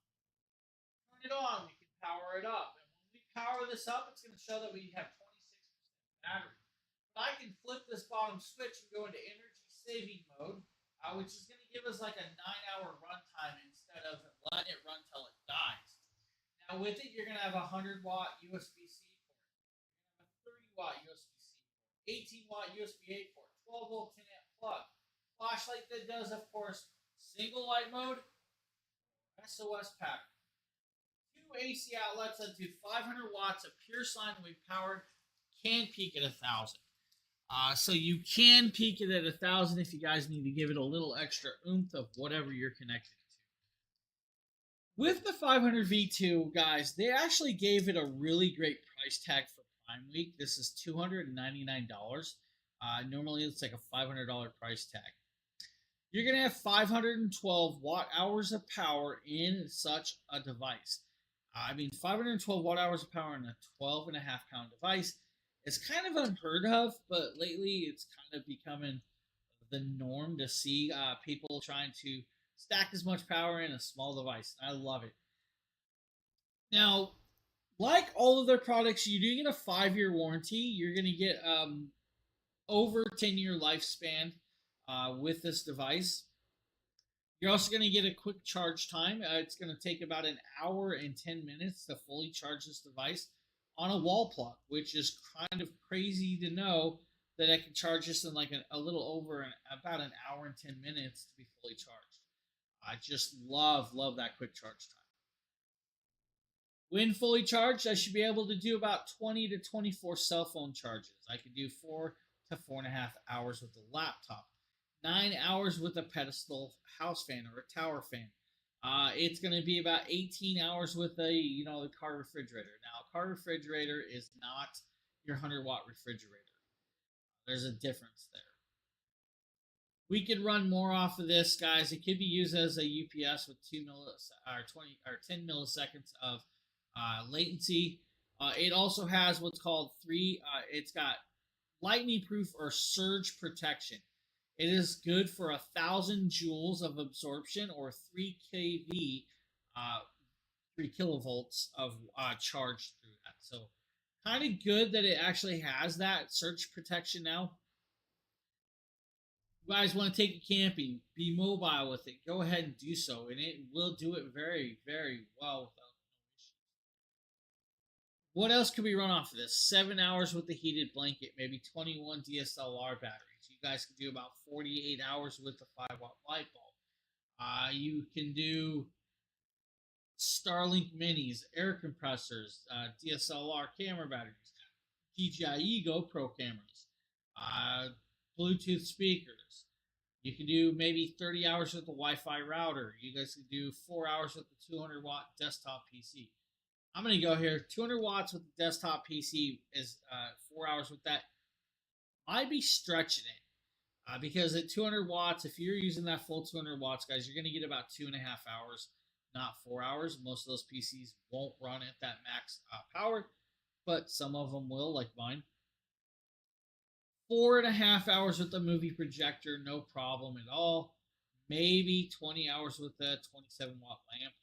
Speaker 1: Turn it on, we can power it up. And when we power this up, it's going to show that we have 26% battery. But I can flip this bottom switch and go into energy saving mode, which is going to give us like a 9-hour runtime instead of letting it run till it dies. Now, with it, you're going to have a 100-watt USB-C port, a 30-watt USB-C port, 18-watt USB-A port, 12-volt 10-amp plug, flashlight that does, of course, single light mode, SOS pattern. 2 AC outlets that do 500 watts of pure sine wave powered, can peak at 1,000. So you can peak it at 1,000 if you guys need to give it a little extra oomph of whatever you're connected to. With the 500 V2, guys, they actually gave it a really great price tag for Prime Week. This is $299. Normally, it's like a $500 price tag. You're going to have 512 watt hours of power in such a device. 512 watt hours of power in a 12.5 pound device is kind of unheard of, but lately it's kind of becoming the norm to see people trying to stack as much power in a small device. I love it. Now, like all of their products, you do get a 5-year warranty. You're going to get over 10-year lifespan with this device. You're also going to get a quick charge time. It's going to take about an hour and 10 minutes to fully charge this device on a wall plug, which is kind of crazy to know that I can charge this in like a little over about an hour and 10 minutes to be fully charged. I just love that quick charge time. When fully charged, I should be able to do about 20 to 24 cell phone charges. I could do 4 to 4.5 hours with the laptop, 9 hours with a pedestal house fan or a tower fan, It's going to be about 18 hours with the car refrigerator. Now, a car refrigerator is not your 100-watt refrigerator. There's a difference there. We could run more off of this, guys. It could be used as a UPS with 10 milliseconds of latency. It also has what's called three. It's got lightning proof or surge protection. It is good for 1,000 joules of absorption or 3 kV, 3 kilovolts of charge through that. So kind of good that it actually has that surge protection now. You guys want to take it camping, be mobile with it, go ahead and do so, and it will do it very, very well without no issues. What else could we run off of this? 7 hours with the heated blanket, maybe 21 DSLR batteries. You guys can do about 48 hours with the 5-watt light bulb. You can do Starlink minis, air compressors, DSLR camera batteries, DJI GoPro cameras, uh, Bluetooth speakers. You can do maybe 30 hours with the Wi-Fi router. You guys can do 4 hours with the 200-watt desktop PC. I'm going to go here. 200 watts with the desktop PC is 4 hours with that. I'd be stretching it because at 200 watts, if you're using that full 200 watts, guys, you're going to get about 2.5 hours, not 4 hours. Most of those PCs won't run at that max power, but some of them will, like mine. 4.5 hours with the movie projector, no problem at all. Maybe 20 hours with the 27-watt lamp.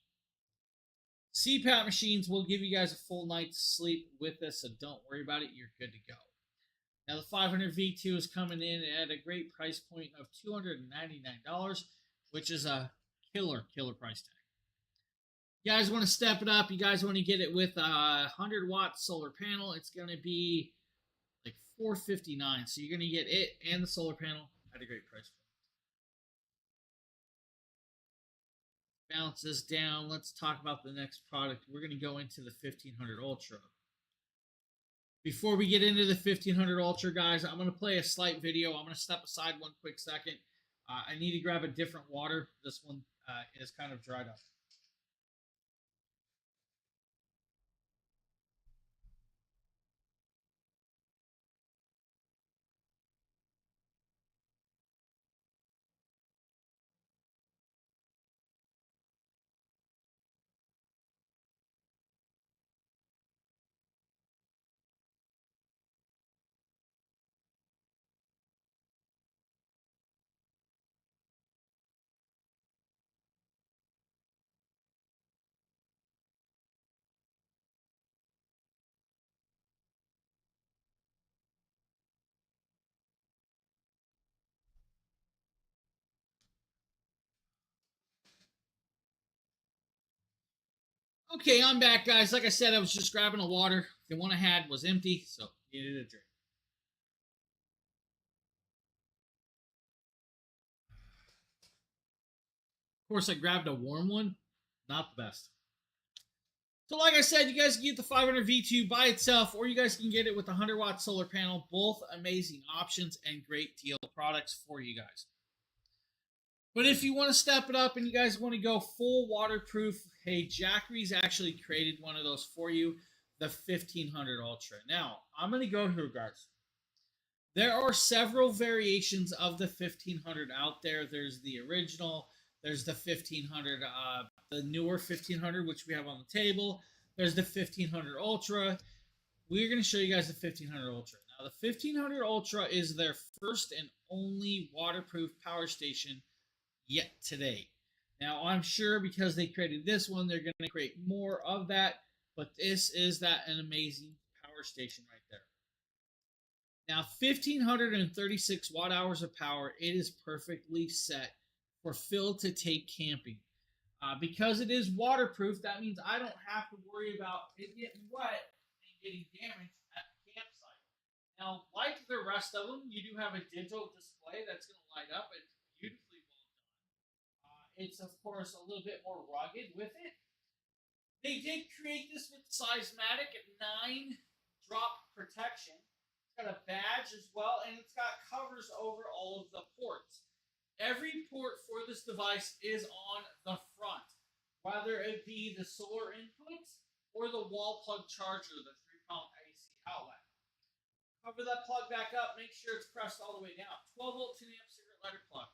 Speaker 1: CPAP machines will give you guys a full night's sleep with this, so don't worry about it. You're good to go. Now, the 500 V2 is coming in at a great price point of $299, which is a killer price tag. You guys want to step it up. You guys want to get it with a 100-watt solar panel. It's going to be like $459. So you're going to get it and the solar panel at a great price point. Balance this down. Let's talk about the next product. We're going to go into the 1500 Ultra. Before we get into the 1500 Ultra, guys, I'm going to play a slight video. I'm going to step aside one quick second. I need to grab a different water. This one is kind of dried up. Okay, I'm back, guys. Like I said, I was just grabbing a water. The one I had was empty, so needed a drink. Of course, I grabbed a warm one. Not the best. So, like I said, you guys can get the 500 V2 by itself, or you guys can get it with a 100-watt solar panel. Both amazing options and great deal products for you guys. But if you want to step it up and you guys want to go full waterproof, hey, Jackery's actually created one of those for you, the 1500 Ultra. Now, I'm going to go here, guys. There are several variations of the 1500 out there. There's the original, there's the 1500, the newer 1500, which we have on the table. There's the 1500 Ultra. We're going to show you guys the 1500 Ultra. Now, the 1500 Ultra is their first and only waterproof power station yet today. Now, I'm sure because they created this one, they're going to create more of that, but this is an amazing power station right there. Now, 1,536 watt hours of power, it is perfectly set for Phil to take camping. Because it is waterproof, that means I don't have to worry about it getting wet and getting damaged at the campsite. Now, like the rest of them, you do have a digital display that's going to light up. It's beautifully well done. It's, of course, a little bit more rugged with it. They did create this with Seismatic 9-drop protection. It's got a badge as well, and it's got covers over all of the ports. Every port for this device is on the front. whether it be the solar inputs or the wall plug charger, the 3-pump AC outlet. Cover that plug back up, make sure it's pressed all the way down. 12-volt 10-amp cigarette lighter plug,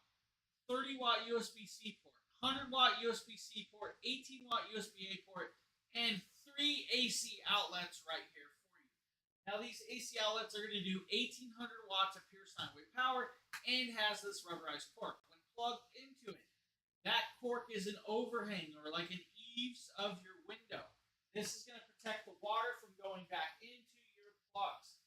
Speaker 1: 30-watt USB-C port, 100-watt USB-C port, 18-watt USB-A port, and 3 AC outlets right here for you. Now these AC outlets are going to do 1800 watts of pure sine wave power and has this rubberized cork. When plugged into it, that cork is an overhang or like an eaves of your window. This is going to protect the water from going back into your plugs.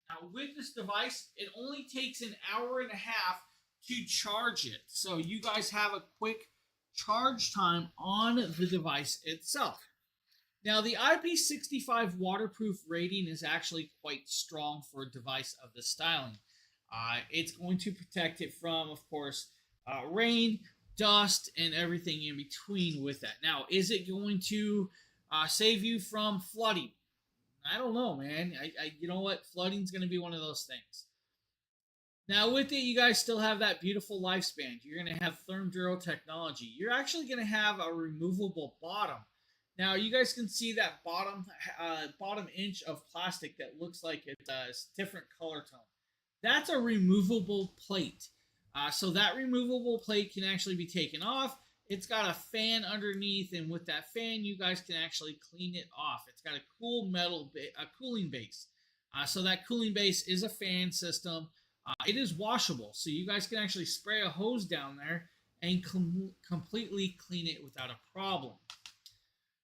Speaker 1: Now, with this device, it only takes an hour and a half to charge it. So you guys have a quick charge time on the device itself. Now, the IP65 waterproof rating is actually quite strong for a device of this styling. It's going to protect it from, of course, rain, dust, and everything in between with that. Now, is it going to save you from flooding? I don't know, man. You know what? Flooding's going to be one of those things. Now, with it, you guys still have that beautiful lifespan. You're going to have ThermDuro technology. You're actually going to have a removable bottom. Now, you guys can see that bottom inch of plastic that looks like it's a different color tone. That's a removable plate. So that removable plate can actually be taken off. It's got a fan underneath, and with that fan, you guys can actually clean it off. It's got a cool a cooling base. So that cooling base is a fan system. It is washable, so you guys can actually spray a hose down there and completely clean it without a problem.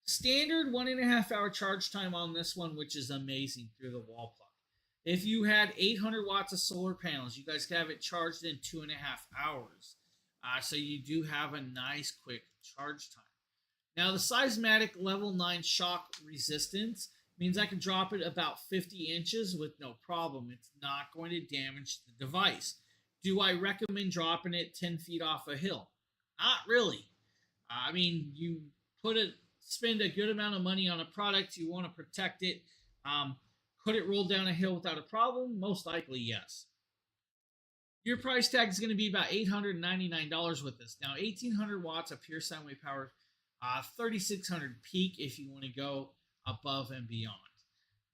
Speaker 1: Standard 1.5 hour charge time on this one, which is amazing through the wall plug. If you had 800 watts of solar panels, you guys can have it charged in 2.5 hours. So you do have a nice quick charge time. Now the Seismatic Level 9 shock resistance means I can drop it about 50 inches with no problem. It's not going to damage the device. Do I recommend dropping it 10 feet off a hill? Not really. I mean, you spend a good amount of money on a product, you want to protect it. Could it roll down a hill without a problem? Most likely, yes. Your price tag is going to be about $899 with this. Now, 1,800 watts of pure sine wave power, 3,600 peak if you want to go above and beyond.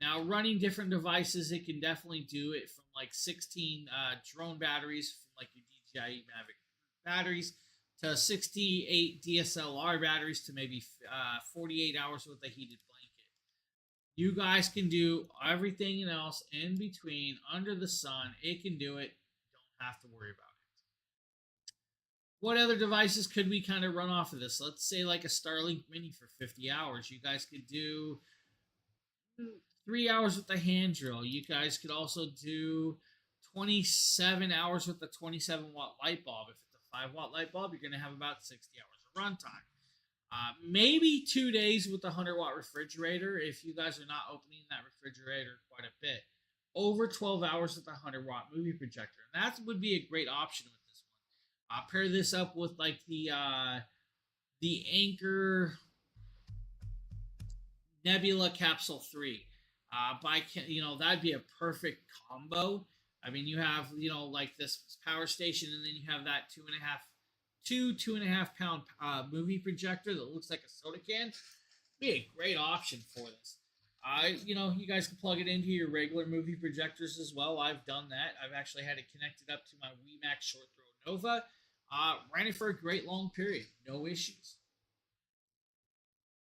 Speaker 1: Now, running different devices, it can definitely do it from like 16 drone batteries, from like your DJI Mavic batteries, to 68 DSLR batteries, to maybe 48 hours with a heated blanket. You guys can do everything else in between under the sun. It can do it. Don't have to worry about it. What other devices could we kind of run off of this? Let's say like a Starlink Mini for 50 hours. You guys could do 3 hours with the hand drill. You guys could also do 27 hours with the 27-watt light bulb. If it's a 5-watt light bulb, you're going to have about 60 hours of runtime. Maybe 2 days with the 100-watt refrigerator if you guys are not opening that refrigerator quite a bit. Over 12 hours with a 100-watt movie projector. And that would be a great option with this one. Pair this up with like the Anchor Nebula Capsule 3. That'd be a perfect combo. I mean, you have, like this power station, and then you have that 2.5 pound movie projector that looks like a soda can. Be a great option for this. You guys can plug it into your regular movie projectors as well. I've done that. I've actually had it connected up to my WeMax Short Throw Nova. Ran it for a great long period. No issues.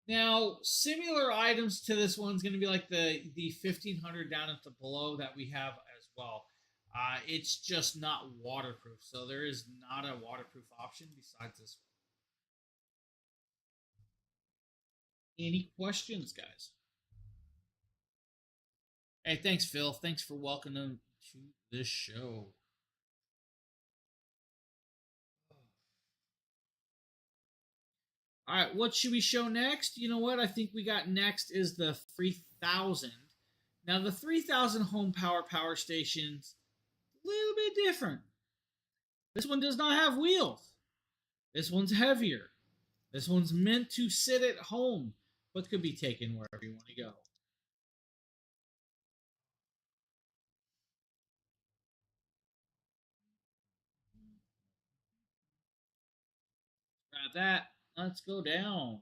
Speaker 1: Now, similar items to this one's going to be like the 1500 down at the below that we have as well. It's just not waterproof, so there is not a waterproof option besides this one. Any questions, guys? Hey, thanks, Phil. Thanks for welcoming to this show. All right, what should we show next? You know what? I think we got next is the 3000. Now, the 3000 home power stations, a little bit different. This one does not have wheels. This one's heavier. This one's meant to sit at home, but could be taken wherever you want to go. Grab that. Let's go down.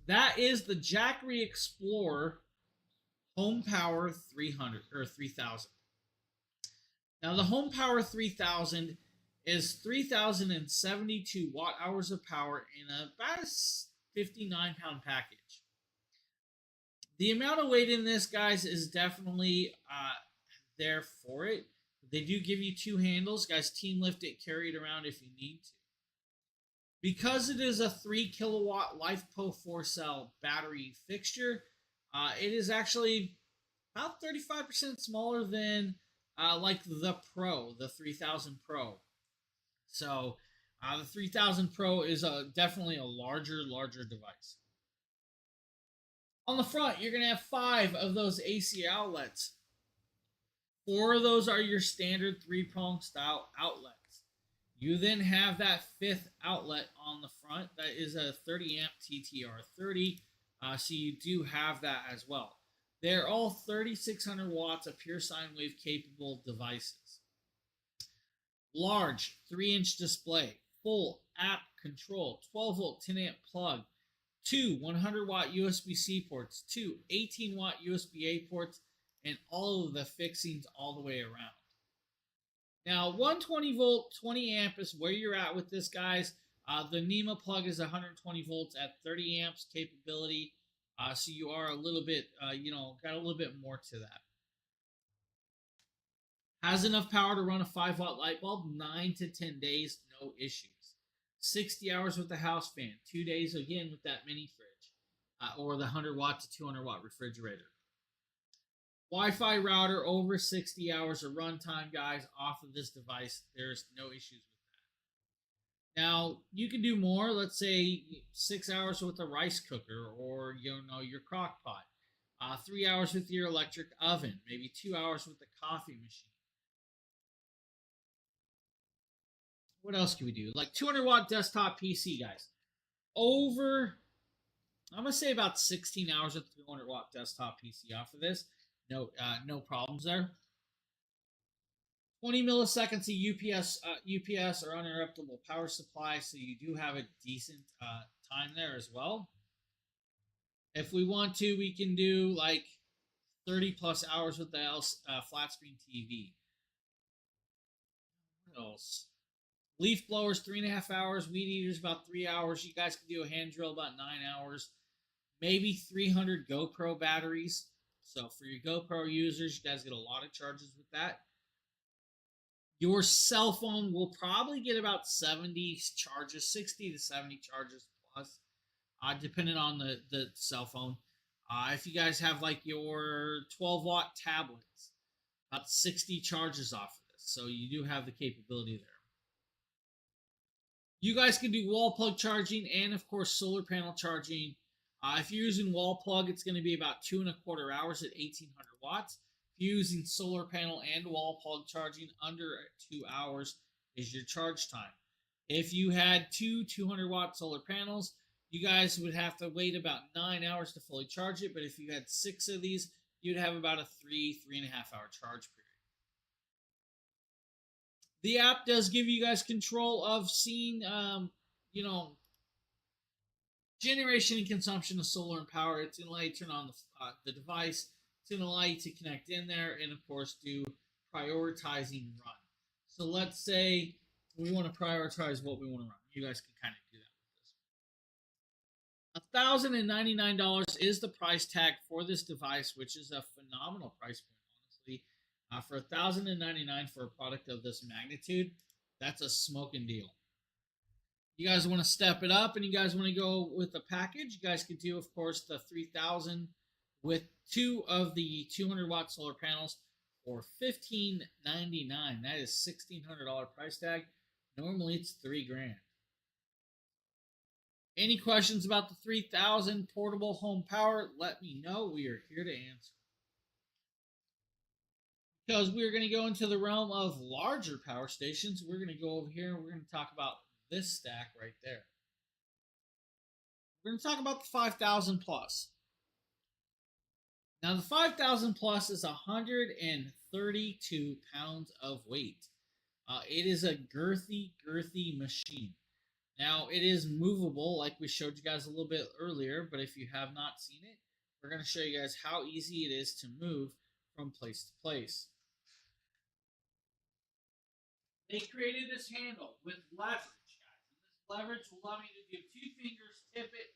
Speaker 1: That is the Jackery Explorer Home Power 300 or 3000. Now, the Home Power 3000 is 3,072 watt hours of power in about a 59-pound package. The amount of weight in this, guys, is definitely there for it. They do give you two handles, guys. Team lift it, carry it around if you need to. Because it is a 3 kilowatt LifePo 4 cell battery fixture, it is actually about 35% smaller than like the Pro, the 3000 Pro. So the 3000 Pro is definitely a larger device. On the front, you're going to have 5 of those AC outlets. 4 of those are your standard 3-prong style outlets. You then have that 5th outlet on the front. That is a 30 amp TTR30. So you do have that as well. They're all 3,600 watts of pure sine wave capable devices. Large 3-inch display, full app control, 12 volt 10 amp plug, 2 100 watt USB-C ports, 2 18 watt USB-A ports, and all of the fixings all the way around. Now, 120 volt 20 amp is where you're at with this, guys. The NEMA plug is 120 volts at 30 amps capability. So you are a little bit, got a little bit more to that. Has enough power to run a 5 watt light bulb, 9 to 10 days, no issues. 60 hours with the house fan, 2 days again with that mini fridge, or the 100 watt to 200 watt refrigerator. Wi-Fi router, over 60 hours of runtime, guys, off of this device. There's no issues with that. Now, you can do more. Let's say 6 hours with a rice cooker or, your crock pot. 3 hours with your electric oven. Maybe 2 hours with the coffee machine. What else can we do? Like 200 watt desktop PC, guys. I'm going to say about 16 hours with 200 watt desktop PC off of this. No problems there. 20 milliseconds of UPS or uninterruptible power supply, so you do have a decent time there as well. If we want to, we can do like 30 plus hours with the flat screen TV. What else? Leaf blowers, 3.5 hours. Weed eaters, about 3 hours. You guys can do a hand drill, about 9 hours. Maybe 300 GoPro batteries. So for your GoPro users, you guys get a lot of charges with that. Your cell phone will probably get about 70 charges, 60 to 70 charges plus, depending on the cell phone. If you guys have like your 12 watt tablets, about 60 charges off of this. So you do have the capability there. You guys can do wall plug charging and, of course, solar panel charging. If you're using wall plug, it's going to be about 2.25 hours at 1,800 watts. If you're using solar panel and wall plug charging, under 2 hours is your charge time. If you had 200 watt solar panels, you guys would have to wait about 9 hours to fully charge it. But if you had 6 of these, you'd have about a 3.5 hour charge period. The app does give you guys control of seeing, generation and consumption of solar and power. It's going to allow you to turn on the device. It's going to allow you to connect in there and, of course, do prioritizing run. So let's say we want to prioritize what we want to run. You guys can kind of do that with this. $1,099 is the price tag for this device, which is a phenomenal price point, honestly. For $1,099 for a product of this magnitude, that's a smoking deal. You guys want to step it up and you guys want to go with a package, you guys could do, of course, the 3000 with 2 of the 200 watt solar panels for $1,599. That is $1,600 price tag. Normally it's $3,000. Any questions about the 3000 portable home power? Let me know. We are here to answer. Because we're going to go into the realm of larger power stations, we're going to go over here and we're going to talk about this stack right there. We're going to talk about the 5000 plus. Now the 5000 plus is 132 pounds of weight. It is a girthy machine. Now, it is movable, like we showed you guys a little bit earlier, but if you have not seen it, we're going to show you guys how easy it is to move from place to place. They created this handle with leverage, guys. And this leverage will allow me to give 2 fingers, tip it,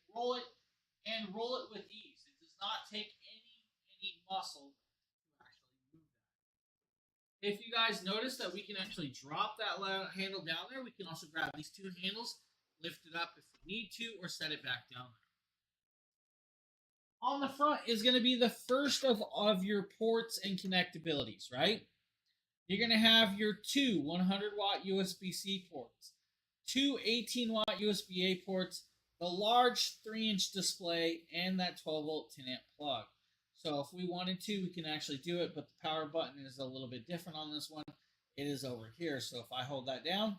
Speaker 1: and roll it with ease. It does not take any muscle to actually move that. If you guys notice that we can actually drop that handle down there, we can also grab these 2 handles, lift it up if we need to, or set it back down there. On the front is going to be the first of your ports and connectabilities, right? You're going to have your 2 100-watt USB-C ports, 2 18-watt USB-A ports, the large 3-inch display, and that 12-volt 10-amp plug. So if we wanted to, we can actually do it, but the power button is a little bit different on this one. It is over here. So if I hold that down,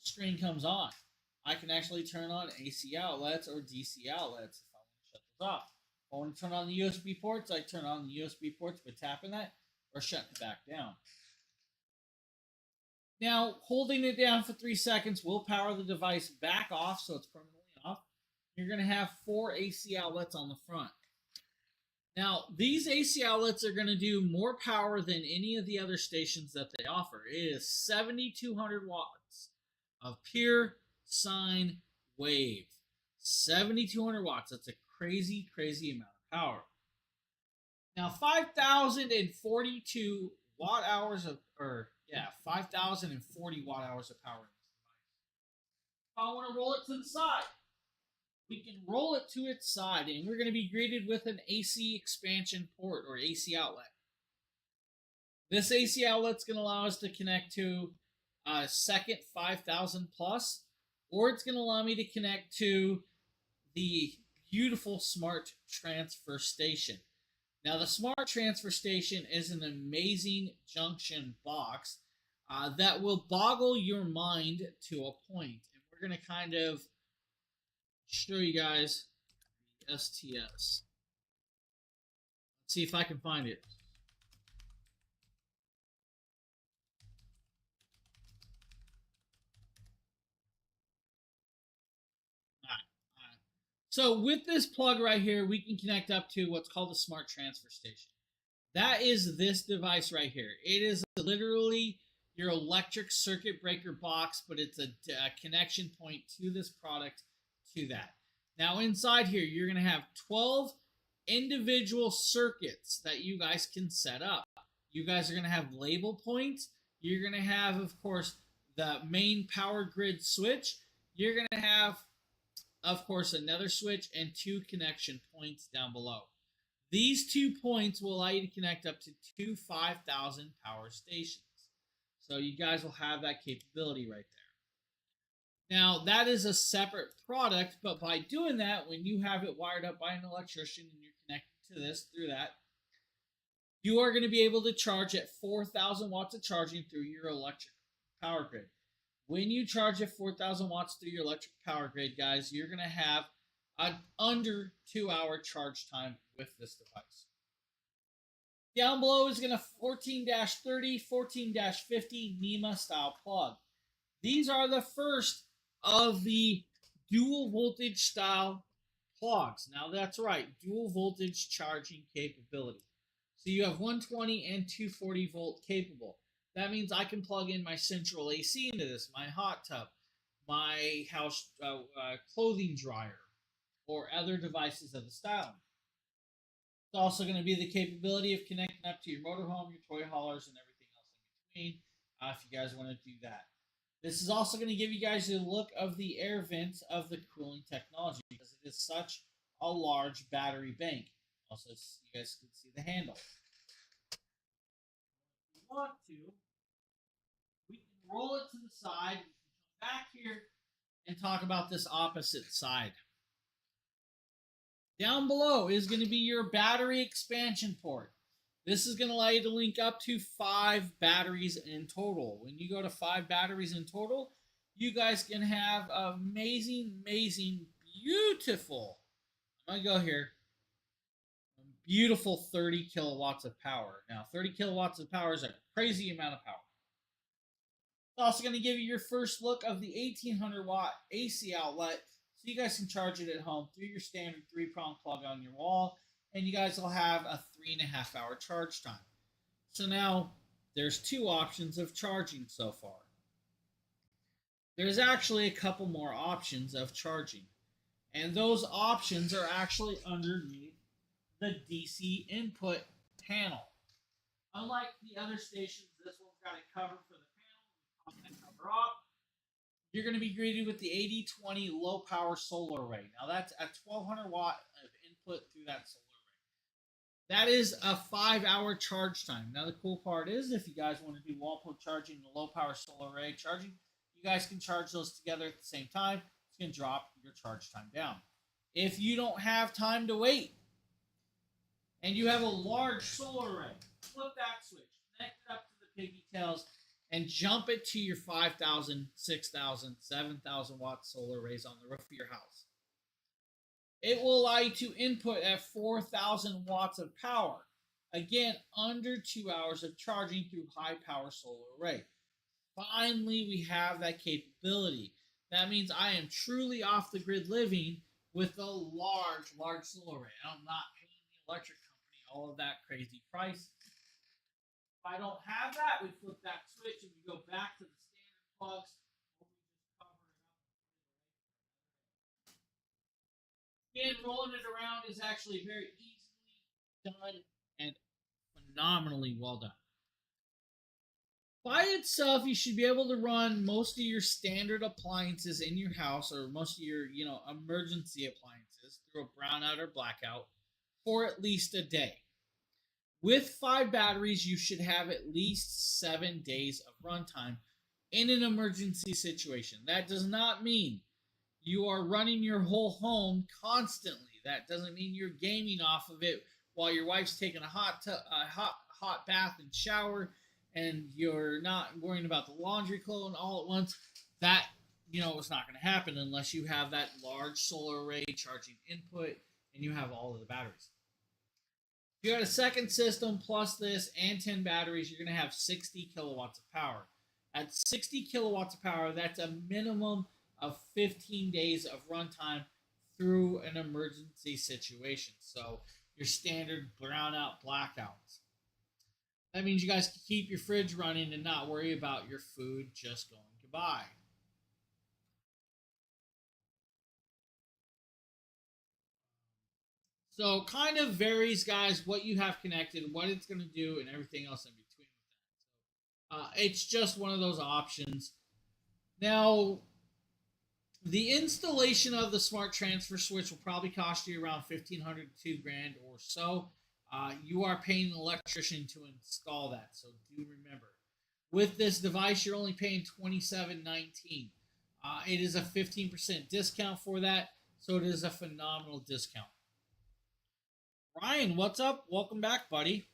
Speaker 1: screen comes on. I can actually turn on AC outlets or DC outlets if I want to shut those off. If I want to turn on the USB ports, I turn on the USB ports by tapping that or shutting it back down. Now, holding it down for 3 seconds will power the device back off, so it's permanently off. You're going to have 4 AC outlets on the front. Now, these AC outlets are going to do more power than any of the other stations that they offer. It is 7,200 watts of pure sine wave. 7,200 watts. That's a crazy, crazy amount of power. Now, 5,042 watt hours of, 5,040 watt hours of power in this device. If I want to roll it to the side, we can roll it to its side, and we're going to be greeted with an AC expansion port or AC outlet. This AC outlet is going to allow us to connect to a second 5,000 plus, or it's going to allow me to connect to the beautiful smart transfer station. Now, the smart transfer station is an amazing junction box that will boggle your mind to a point. And we're going to kind of show you guys the STS. Let's see if I can find it. So with this plug right here, we can connect up to what's called a smart transfer station. That is this device right here. It is literally your electric circuit breaker box, but it's a connection point to this product to that. Now inside here, you're going to have 12 individual circuits that you guys can set up. You guys are going to have label points. You're going to have, of course, the main power grid switch. You're going to have, of course, another switch and 2 connection points down below. These 2 points will allow you to connect up to 2 5,000 power stations. So you guys will have that capability right there. Now, that is a separate product, but by doing that, when you have it wired up by an electrician and you're connected to this through that, you are going to be able to charge at 4,000 watts of charging through your electric power grid. When you charge at 4,000 watts through your electric power grid, guys, you're going to have an under 2-hour charge time with this device. Down below is going to 14-30, 14-50 NEMA style plug. These are the first of the dual voltage style plugs. Now that's right, dual voltage charging capability. So you have 120 and 240 volt capable. That means I can plug in my central AC into this, my hot tub, my house clothing dryer, or other devices of the style. It's also going to be the capability of connecting up to your motorhome, your toy haulers, and everything else in between if you guys want to do that. This is also going to give you guys a look of the air vents of the cooling technology because it is such a large battery bank. Also, you guys can see the handle. If we want to, we can roll it to the side. We can come back here and talk about this opposite side. Down below is going to be your battery expansion port. This is going to allow you to link up to 5 batteries in total. When you go to 5 batteries in total, you guys can have amazing, amazing, beautiful, I'm going to go here, beautiful 30 kilowatts of power. Now, 30 kilowatts of power is a crazy amount of power. It's also going to give you your first look of the 1800 watt AC outlet, so you guys can charge it at home through your standard 3-prong plug on your wall, and you guys will have a 3.5 hour charge time. So now there's two options of charging so far. There's actually a couple more options of charging, and those options are actually underneath the DC input panel. Unlike the other stations, this one's got a cover for the panel. Pop that cover off. You're going to be greeted with the 8020 low power solar array. Now that's a 1200 watt of input through that solar array. That is a 5-hour charge time. Now the cool part is, if you guys want to do wall plug charging and low power solar array charging, you guys can charge those together at the same time. It's going to drop your charge time down. If you don't have time to wait and you have a large solar array, flip that switch, connect it up to the piggy tails, and jump it to your 5,000, 6,000, 7,000 watt solar arrays on the roof of your house. It will allow you to input at 4,000 watts of power. Again, under 2 hours of charging through high power solar array. Finally, we have that capability. That means I am truly off the grid living with a large solar array. I'm not paying the electric company all of that crazy price. If I don't have that, we flip that switch and we go back to the standard plugs. Again, rolling it around is actually very easily done and phenomenally well done. By itself, you should be able to run most of your standard appliances in your house, or most of your, emergency appliances, through a brownout or blackout for at least a day. With 5 batteries, you should have at least 7 days of runtime in an emergency situation. That does not mean you are running your whole home constantly. That doesn't mean you're gaming off of it while your wife's taking a hot bath and shower, and you're not worrying about the laundry clothes all at once. That, is not going to happen unless you have that large solar array charging input and you have all of the batteries. If you had a second system plus this and 10 batteries, you're going to have 60 kilowatts of power. At 60 kilowatts of power, that's a minimum of 15 days of runtime through an emergency situation. So your standard brownout blackouts. That means you guys can keep your fridge running and not worry about your food just going goodbye. So kind of varies, guys, what you have connected, what it's going to do, and everything else in between with that. So, it's just one of those options. Now, the installation of the smart transfer switch will probably cost you around $1,500 to $2,000 or so. You are paying an electrician to install that, so do remember. With this device, you're only paying $27.19. It is a 15% discount for that, so it is a phenomenal discount. Ryan, what's up? Welcome back, buddy.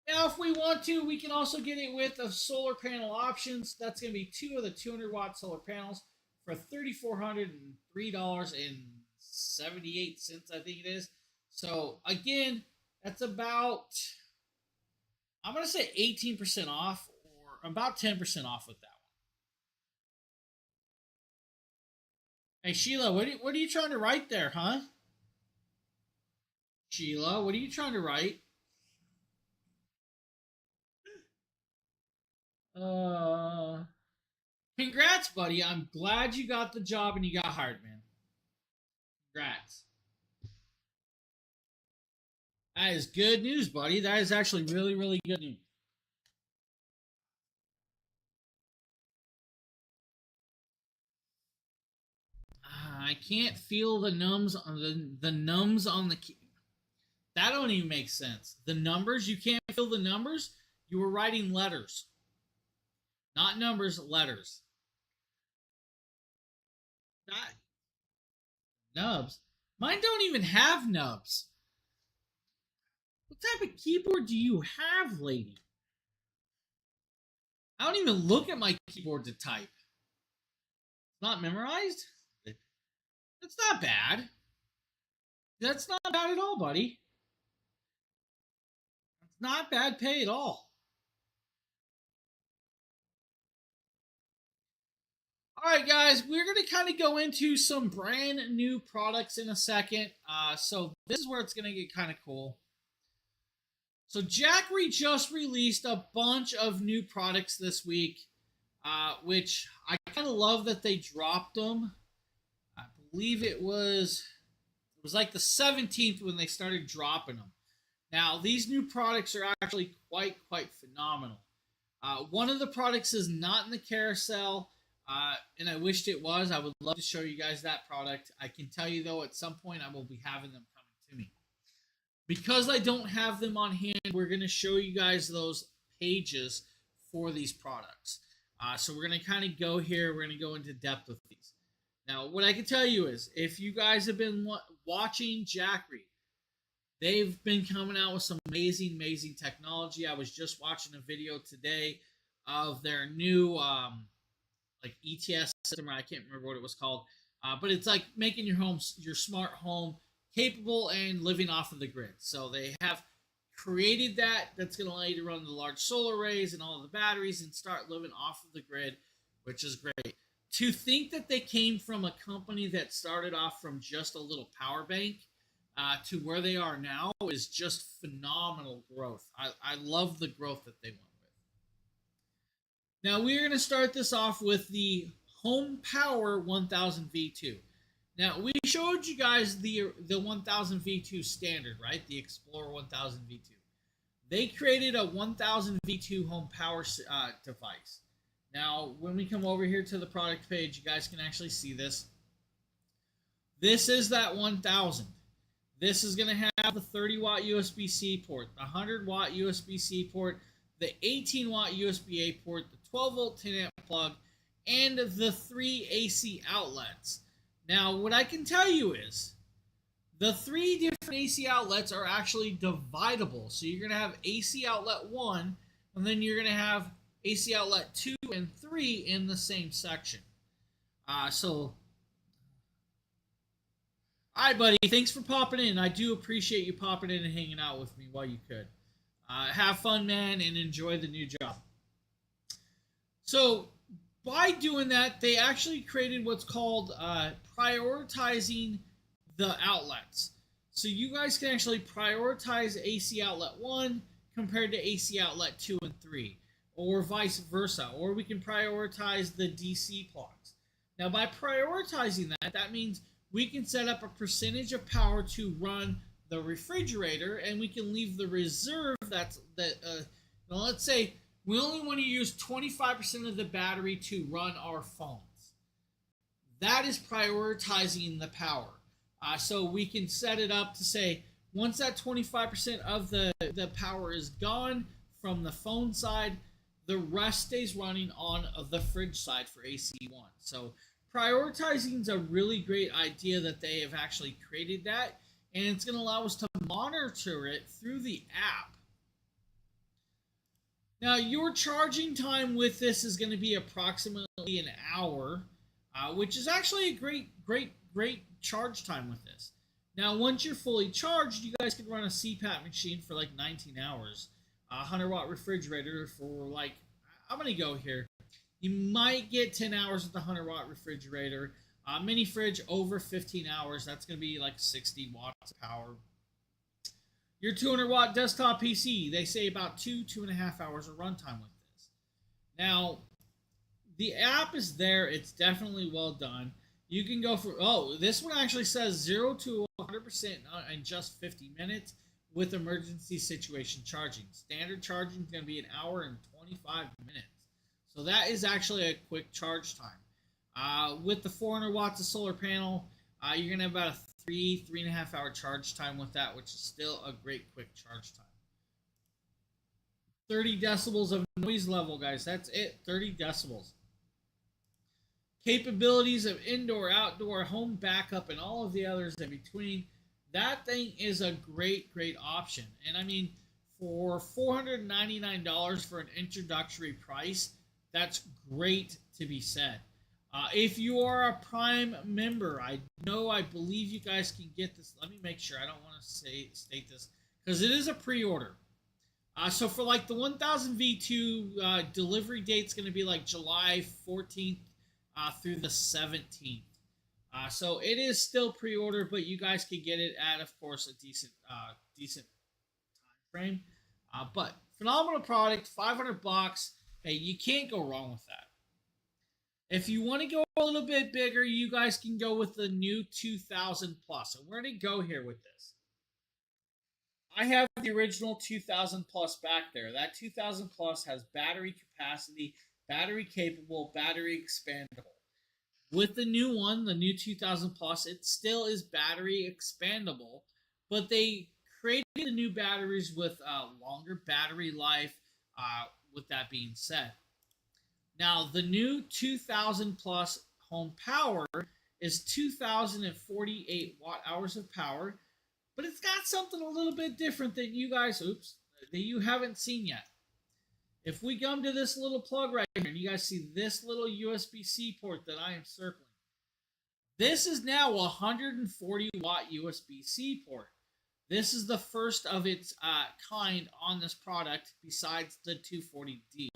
Speaker 1: Now, if we want to, we can also get it with a solar panel options. That's going to be 2 of the 200 watt solar panels for $3,403.78, I think it is. So, again, that's about, I'm going to say 18% off, or about 10% off with that one. Hey, Sheila, what are you trying to write there, huh? Sheila, what are you trying to write? Congrats, buddy. I'm glad you got the job and you got hired, man. Congrats. That is good news, buddy. That is actually really, really good news. I can't feel the numbs on the numbs on the key. That don't even make sense. The numbers, you can't feel the numbers? You were writing letters. Not numbers, letters. That nubs. Mine don't even have nubs. What type of keyboard do you have, lady? I don't even look at my keyboard to type. It's not memorized? That's not bad. That's not bad at all, buddy. It's not bad pay at all. All right, guys, we're going to kind of go into some brand new products in a second. So this is where it's going to get kind of cool. So Jackery just released a bunch of new products this week, which I kind of love that they dropped them. I believe it was like the 17th when they started dropping them. Now these new products are actually quite phenomenal. One of the products is not in the carousel, and I wished it was. I would love to show you guys that product. I can tell you though, at some point I will be having them coming to me. Because I don't have them on hand, we're going to show you guys those pages for these products. So we're going to kind of go here. We're going to go into depth with these. Now, what I can tell you is, if you guys have been watching Jackery, they've been coming out with some amazing technology. I was just watching a video today of their new like ETS system, or I can't remember what it was called, but it's like making your smart home capable and living off of the grid. So they have created that's going to allow you to run the large solar arrays and all of the batteries and start living off of the grid, which is great. To think that they came from a company that started off from just a little power bank to where they are now is just phenomenal growth. I love the growth that they went with. Now we're going to start this off with the Home Power 1000 V2. Now, we showed you guys the 1000 V2 standard, right? The Explorer 1000 V2. They created a 1000 V2 home power device. Now, when we come over here to the product page, you guys can actually see this. This is that 1000. This is going to have the 30-watt USB-C port, the 100-watt USB-C port, the 18-watt USB-A port, the 12-volt 10-amp plug, and the 3 AC outlets. Now, what I can tell you is the 3 different AC outlets are actually dividable. So you're going to have AC outlet 1, and then you're going to have AC outlet 2 and 3 in the same section. All right, buddy, thanks for popping in. I do appreciate you popping in and hanging out with me while you could. Have fun, man, and enjoy the new job. So by doing that, they actually created what's called prioritizing the outlets. So you guys can actually prioritize AC outlet 1 compared to AC outlet 2 and 3, or vice versa. Or we can prioritize the DC plugs. Now, by prioritizing that means we can set up a percentage of power to run the refrigerator, and we can leave the reserve now let's say we only want to use 25% of the battery to run our phones. That is prioritizing the power. So we can set it up to say, once that 25% of the power is gone from the phone side, the rest stays running on the fridge side for AC1. So prioritizing is a really great idea that they have actually created that, and it's going to allow us to monitor it through the app. Now, your charging time with this is going to be approximately an hour, which is actually a great charge time with this. Now, once you're fully charged, you guys can run a CPAP machine for like 19 hours, a 100-watt refrigerator for like, I'm going to go here. You might get 10 hours with the 100-watt refrigerator. Mini fridge over 15 hours. That's going to be like 60 watts of power. Your 200-watt desktop PC, they say about 2.5 hours of runtime with this. Now, the app is there. It's definitely well done. You can go for, this one actually says 0 to 100% in just 50 minutes with emergency situation charging. Standard charging is going to be an hour and 25 minutes. So that is actually a quick charge time. With the 400 watts of solar panel, you're going to have about a 3.5 hour charge time with that, which is still a great quick charge time. 30 decibels of noise level, guys. That's it. 30 decibels. Capabilities of indoor, outdoor, home backup, and all of the others in between. That thing is a great option. And I mean, for $499 for an introductory price, that's great to be said. If you are a Prime member, I believe you guys can get this. Let me make sure. I don't want to state this because it is a pre-order. So for like the 1000 V2 delivery date's going to be like July 14th through the 17th. So it is still pre-order, but you guys can get it at, of course, a decent time frame. But phenomenal product, 500 bucks. Hey, you can't go wrong with that. If you want to go a little bit bigger, you guys can go with the new 2000 plus. And we're going to go here with this. I have the original 2000 plus back there. That 2000 plus has battery capacity, battery capable, battery expandable. With the new one, the new 2000 plus, it still is battery expandable, but they created the new batteries with longer battery life. With that being said, now the new 2000 plus home power is 2048 watt hours of power, but it's got something a little bit different that you guys, that you haven't seen yet. If we come to this little plug right here, and you guys see this little USB-C port that I am circling, this is now a 140 watt USB-C port. This is the first of its kind on this product besides the 240D.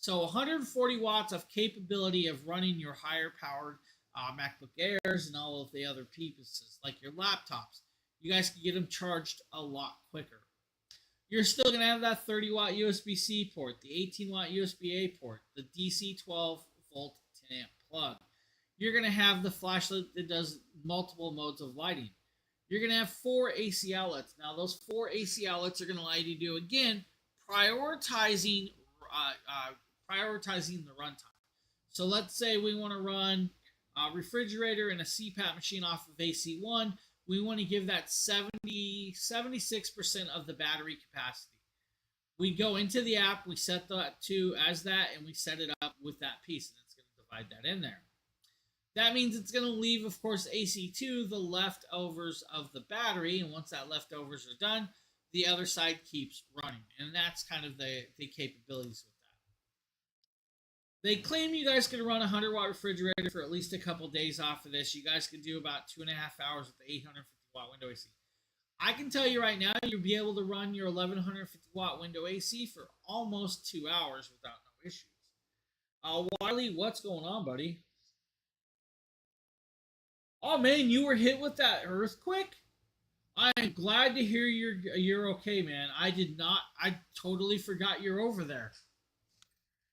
Speaker 1: So 140 watts of capability of running your higher powered MacBook Airs and all of the other pieces, like your laptops. You guys can get them charged a lot quicker. You're still going to have that 30 watt USB-C port, the 18 watt USB-A port, the DC 12 volt 10 amp plug. You're going to have the flashlight that does multiple modes of lighting. You're going to have 4 AC outlets. Now, those 4 AC outlets are going to allow you to do, again, prioritizing the runtime. So let's say we want to run a refrigerator and a CPAP machine off of AC1. We want to give that 76% of the battery capacity. We go into the app, we set that to as that, and we set it up with that piece, and it's going to divide that in there. That means it's going to leave, of course, AC2, the leftovers of the battery, and once that leftovers are done, the other side keeps running, and that's kind of the capabilities with that. They claim you guys can run a 100 watt refrigerator for at least a couple days off of this. You guys can do about 2.5 hours with the 850 watt window AC. I can tell you right now, you'll be able to run your 1150 watt window AC for almost 2 hours without no issues. Wiley, what's going on, buddy? Oh man, you were hit with that earthquake? I'm glad to hear you're okay, man. I totally forgot you're over there.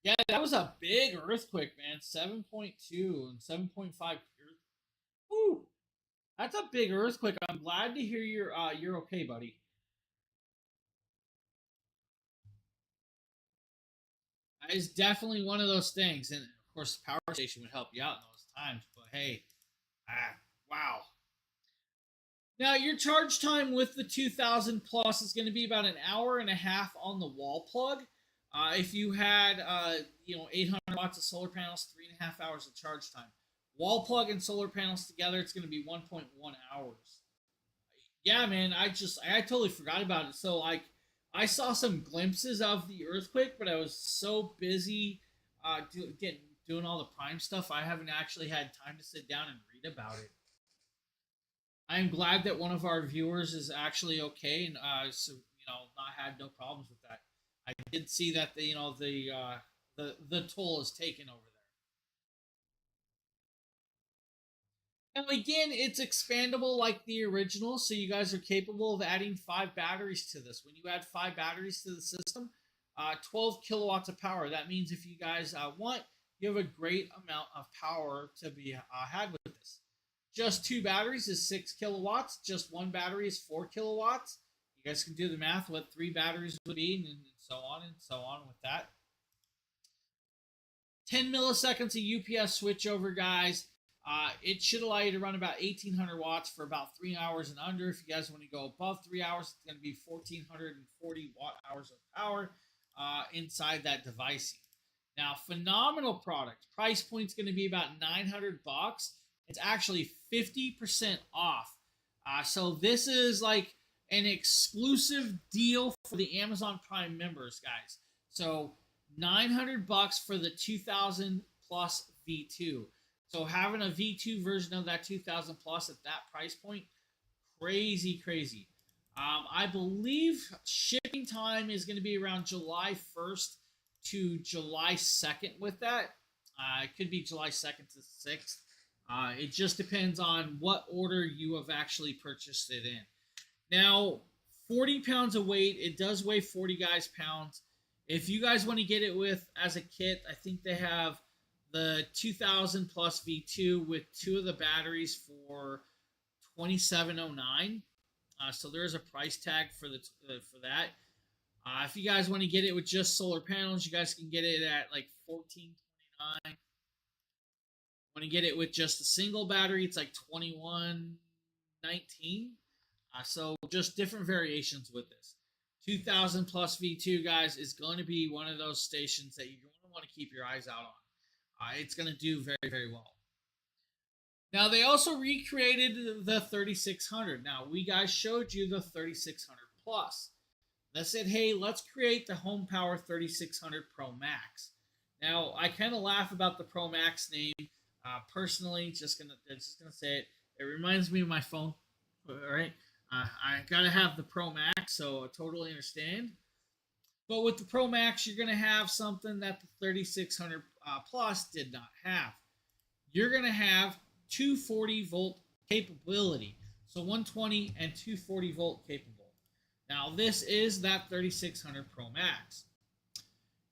Speaker 1: Yeah, that was a big earthquake, man. 7.2 and 7.5. Woo! That's a big earthquake. I'm glad to hear you're okay, buddy. It's definitely one of those things, and of course, the power station would help you out in those times. But hey, wow. Now, your charge time with the 2000 plus is going to be about an hour and a half on the wall plug. If you had, 800 watts of solar panels, 3.5 hours of charge time. Wall plug and solar panels together, it's going to be 1.1 hours. Yeah, man, I totally forgot about it. So, like, I saw some glimpses of the earthquake, but I was so busy doing all the Prime stuff, I haven't actually had time to sit down and read about it. I'm glad that one of our viewers is actually okay, and not had no problems with that. I did see that the toll is taken over there. Now again, it's expandable like the original, so you guys are capable of adding 5 batteries to this. When you add 5 batteries to the system, 12 kilowatts of power. That means if you guys want, you have a great amount of power to be had with this. Just 2 batteries is 6 kilowatts. Just 1 battery is 4 kilowatts. You guys can do the math what 3 batteries would be, and so on with that. 10 milliseconds of UPS switchover, guys. It should allow you to run about 1800 watts for about 3 hours and under. If you guys want to go above 3 hours, it's going to be 1440 watt hours of power inside that device. Now, phenomenal product. Price point's going to be about 900 bucks. It's actually 50% off. So this is like an exclusive deal for the Amazon Prime members, guys. So 900 bucks for the 2000 plus V2. So having a V2 version of that 2000 plus at that price point, crazy. I believe shipping time is going to be around July 1st to July 2nd with that. It could be July 2nd to 6th. It just depends on what order you have actually purchased it in. Now, 40 pounds of weight. It does weigh 40 guys pounds. If you guys want to get it with as a kit, I think they have the 2000 plus V2 with two of the batteries for $27.09. So there is a price tag for for that. If you guys want to get it with just solar panels, you guys can get it at like $14.29. Want to get it with just a single battery, it's like $21.19. So just different variations with this. 2000 plus V2, guys, is going to be one of those stations that you're going to want to keep your eyes out on. It's going to do very, very well. Now, they also recreated the 3600. Now, we guys showed you the 3600 Plus. They said, hey, let's create the Home Power 3600 Pro Max. Now, I kind of laugh about the Pro Max name. Personally, just gonna say it. It reminds me of my phone. All right, I gotta have the Pro Max, so I totally understand. But with the Pro Max, you're gonna have something that the 3600 Plus did not have. You're gonna have 240 volt capability, so 120 and 240 volt capable. Now, this is that 3600 Pro Max.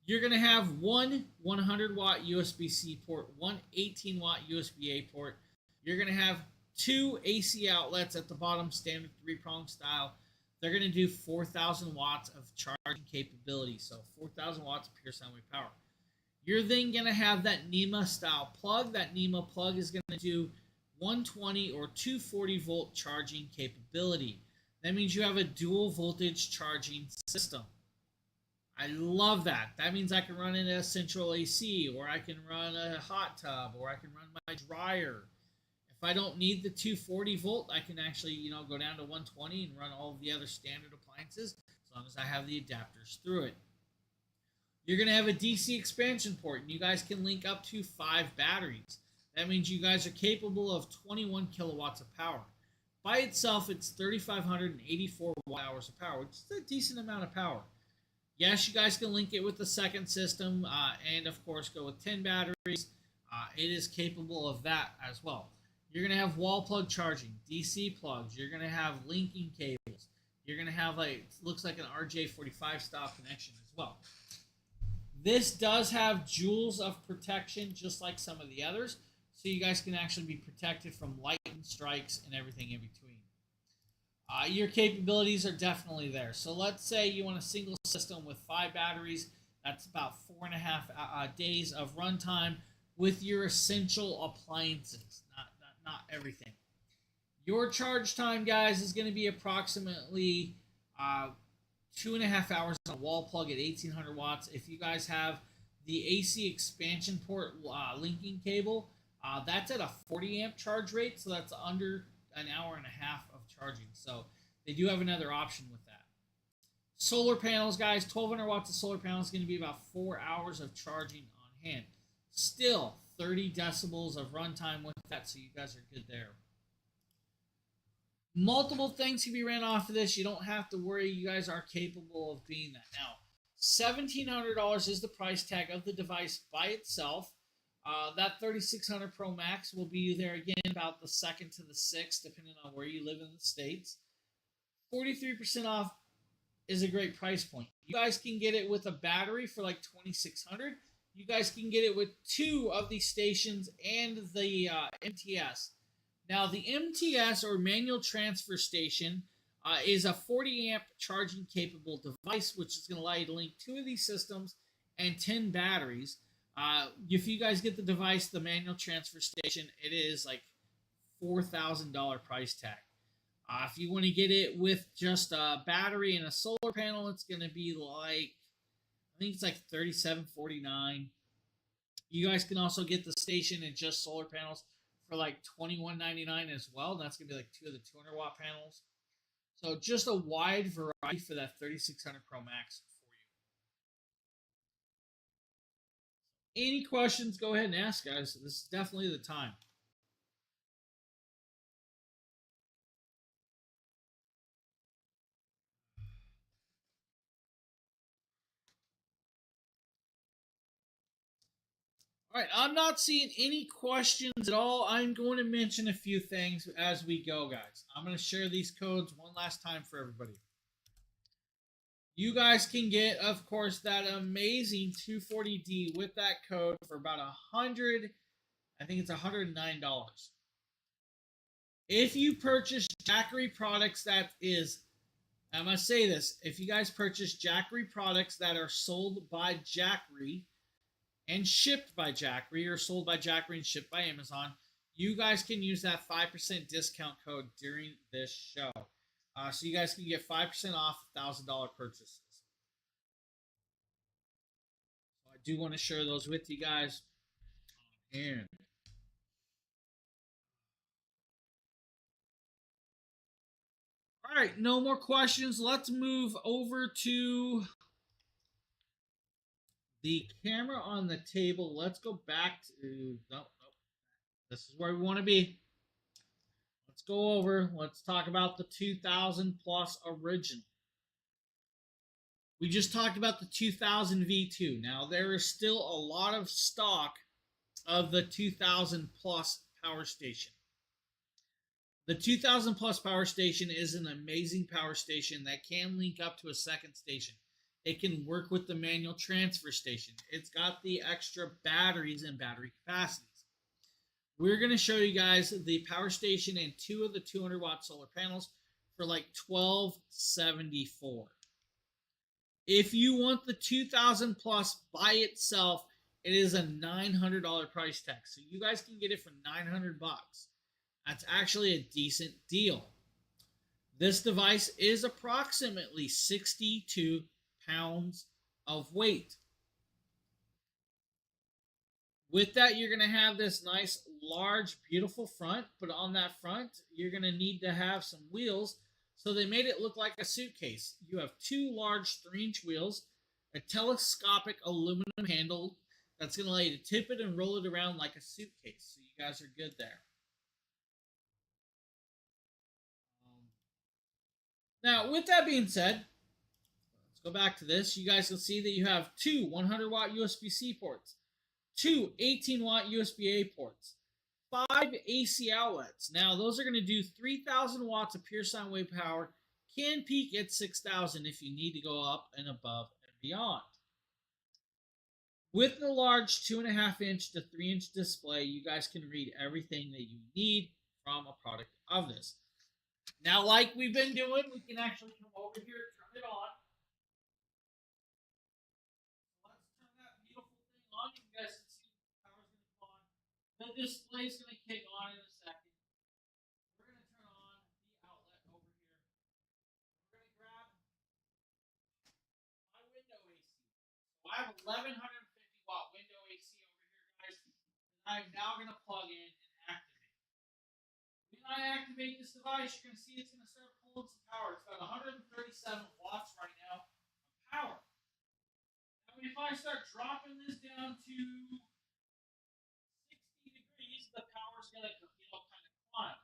Speaker 1: You're going to have one 100 watt USB-C port, one 18 watt USB-A port. You're going to have two AC outlets at the bottom, standard 3-prong style. They're going to do 4,000 watts of charging capability, so 4,000 watts of pure sine wave power. You're then going to have that NEMA style plug. That NEMA plug is going to do 120 or 240 volt charging capability. That means you have a dual voltage charging system. I love that. That means I can run in a central AC, or I can run a hot tub, or I can run my dryer. If I don't need the 240 volt, I can actually, go down to 120 and run all of the other standard appliances as long as I have the adapters through it. You're going to have a DC expansion port, and you guys can link up to 5 batteries. That means you guys are capable of 21 kilowatts of power. By itself, it's 3,584 watt hours of power, which is a decent amount of power. Yes, you guys can link it with the second system and, of course, go with 10 batteries. It is capable of that as well. You're going to have wall plug charging, DC plugs. You're going to have linking cables. You're going to have, looks like an RJ45 style connection as well. This does have joules of protection, just like some of the others, so you guys can actually be protected from lightning strikes and everything in between. Your capabilities are definitely there. So let's say you want a single system with 5 batteries. That's about 4.5 days of runtime with your essential appliances, not everything. Your charge time, guys, is going to be approximately 2.5 hours on a wall plug at 1800 watts. If you guys have the AC expansion port linking cable, that's at a 40 amp charge rate, so that's under an hour and a half of charging. So they do have another option with that. Solar panels, guys, 1200 watts of solar panels is going to be about 4 hours of charging on hand. Still 30 decibels of runtime with that, so you guys are good there. Multiple things can be ran off of this. You don't have to worry. You guys are capable of being that. Now, $1,700 is the price tag of the device by itself. That 3600 Pro Max will be there again about the 2nd to the 6th, depending on where you live in the States. 43% off is a great price point. You guys can get it with a battery for like $2,600. You guys can get it with 2 of these stations and the MTS. Now, the MTS, or manual transfer station, is a 40 amp charging capable device, which is going to allow you to link 2 of these systems and 10 batteries. If you guys get the device, the manual transfer station, it is like $4,000 price tag. If you want to get it with just a battery and a solar panel, it's going to be like, I think it's like $37.49. You guys can also get the station and just solar panels for like $21.99 as well. And that's going to be like 2 of the 200 watt panels. So just a wide variety for that 3600 Pro Max for you. Any questions, go ahead and ask, guys. This is definitely the time. All All right, I'm not seeing any questions at all. I'm going to mention a few things as we go, guys. I'm going to share these codes one last time for everybody. You guys can get, of course, that amazing 240D with that code for about I think it's $109. If you purchase Jackery products, that is, I must say this, if you guys purchase Jackery products that are sold by Jackery and shipped by Jackery, or sold by Jackery and shipped by Amazon, you guys can use that 5% discount code during this show. So you guys can get 5% off $1,000 purchases. So I do want to share those with you guys. And all right, no more questions. Let's move over to the camera on the table. Let's go back to no. This is where we want to be. Let's go over. Let's talk about the 2000 plus original. We just talked about the 2000 V2. Now there is still a lot of stock of the 2000 plus power station. The 2000 plus power station is an amazing power station that can link up to a second station. It can work with the manual transfer station. It's got the extra batteries and battery capacities. We're going to show you guys the power station and two of the 200 watt solar panels for like $1,274. If you want the 2000 plus by itself, it is a $900 price tag. So you guys can get it for $900. That's actually a decent deal. This device is approximately 62 pounds of weight. With that, you're going to have this nice, large, beautiful front, but on that front, you're going to need to have some wheels. So they made it look like a suitcase. You have two large 3-inch wheels, a telescopic aluminum handle that's going to allow you to tip it and roll it around like a suitcase. So you guys are good there. Now, with that being said, let's go back to this. You guys can see that you have two 100 watt USB-C ports, two 18 watt USB-A ports, 5 AC outlets. Now, those are going to do 3,000 watts of pure sine wave power, can peak at 6,000 if you need to go up and above and beyond. With the large 2.5-inch to 3-inch display, you guys can read everything that you need from a product of this. Now, like we've been doing, we can actually come over here, turn it on. Let's turn that beautiful thing on. You guys can see the power's going to come on. The display is going to kick on in a second. We're going to turn on the outlet over here. We're going to grab my window AC. So I have 1150 watt window AC over here, guys. I'm now going to plug in and activate. When I activate this device, you're going to see it's going to start pulling some power. It's got 137 watts right now of power. Now, if I start dropping this down to 60 degrees, the power's going to kind of climb.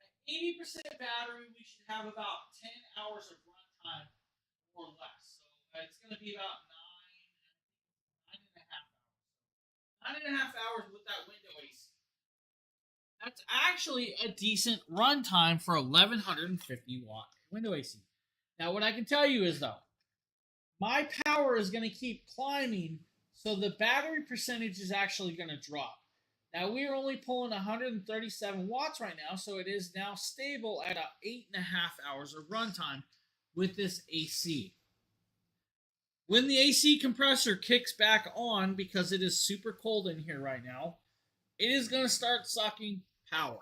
Speaker 1: At 80% battery, we should have about 10 hours of runtime or less. So it's going to be about 9.5 hours with that window AC. That's actually a decent runtime for 1150 watt window AC. Now, what I can tell you is though, my power is going to keep climbing, so the battery percentage is actually going to drop. Now, we are only pulling 137 watts right now, so it is now stable at 8.5 hours of runtime with this AC. When the AC compressor kicks back on, because it is super cold in here right now, it is going to start sucking power.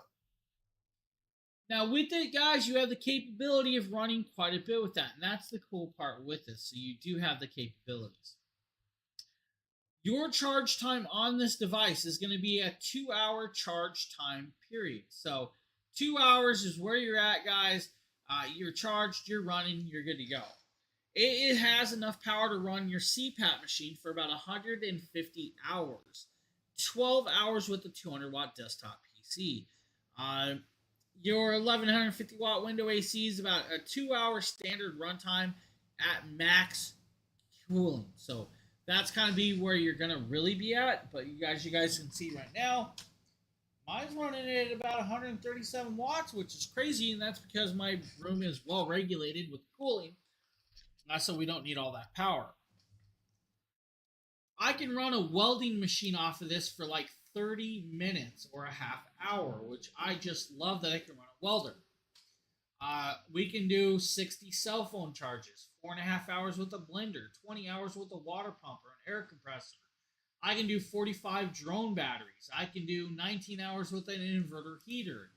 Speaker 1: Now, with it, guys, you have the capability of running quite a bit with that, and that's the cool part with this. So you do have the capabilities. Your charge time on this device is going to be a 2-hour charge time period. So 2 hours is where you're at, guys. You're charged, you're running, you're good to go. It has enough power to run your CPAP machine for about 150 hours. 12 hours with the 200 watt desktop PC. Your 1150 watt window AC is about a 2-hour standard runtime at max cooling. So That's kind of be where you're gonna really be at. But you guys can see right now, mine's running at about 137 watts, which is crazy, and that's because my room is well regulated with cooling. So we don't need all that power. I can run a welding machine off of this for like 30 minutes or a half hour, which I just love that I can run a welder. We can do 60 cell phone charges, 4.5 hours with a blender, 20 hours with a water pump or an air compressor. I can do 45 drone batteries. I can do 19 hours with an inverter heater.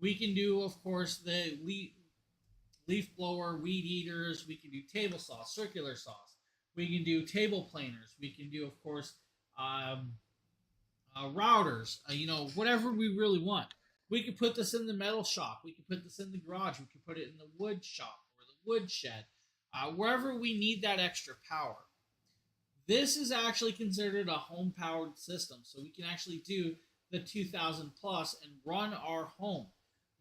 Speaker 1: We can do, of course, the leaf blower, weed eaters. We can do table saws, circular saws. We can do table planers. We can do, of course, um, routers. Whatever we really want. We could put this in the metal shop. We could put this in the garage. We could put it in the wood shop or the wood shed, wherever we need that extra power. This is actually considered a home powered system, so we can actually do the 2000 plus and run our home.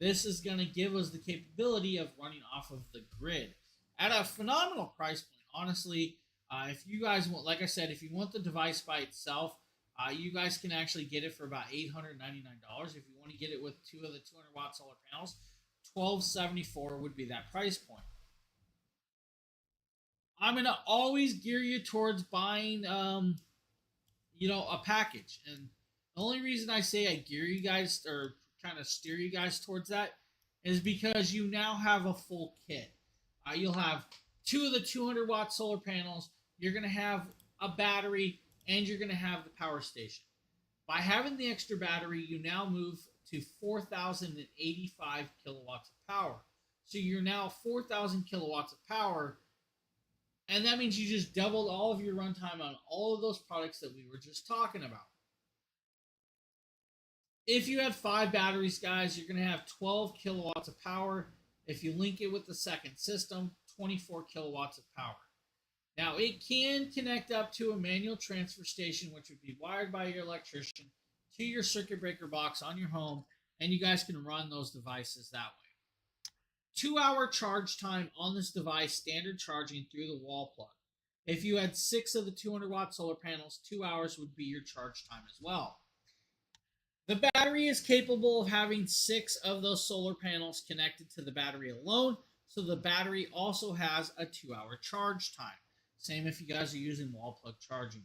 Speaker 1: This is going to give us the capability of running off of the grid at a phenomenal price point. Honestly, if you guys want, like I said, if you want the device by itself, you guys can actually get it for about $899. If you want to get it with two of the 200-watt solar panels, $1,274 would be that price point. I'm gonna always gear you towards buying, a package. And the only reason I say I gear you guys or kind of steer you guys towards that is because you now have a full kit. You'll have two of the 200-watt solar panels. You're gonna have a battery, and you're gonna have the power station. By having the extra battery, you now move to 4,085 kilowatts of power. So you're now 4,000 kilowatts of power, and that means you just doubled all of your runtime on all of those products that we were just talking about. If you have 5 batteries, guys, you're going to have 12 kilowatts of power. If you link it with the second system, 24 kilowatts of power. Now, it can connect up to a manual transfer station, which would be wired by your electrician to your circuit breaker box on your home, and you guys can run those devices that way. 2-hour charge time on this device, standard charging through the wall plug. If you had 6 of the 200-watt solar panels, 2 hours would be your charge time as well. The battery is capable of having 6 of those solar panels connected to the battery alone, so the battery also has a 2-hour charge time. Same if you guys are using wall plug charging.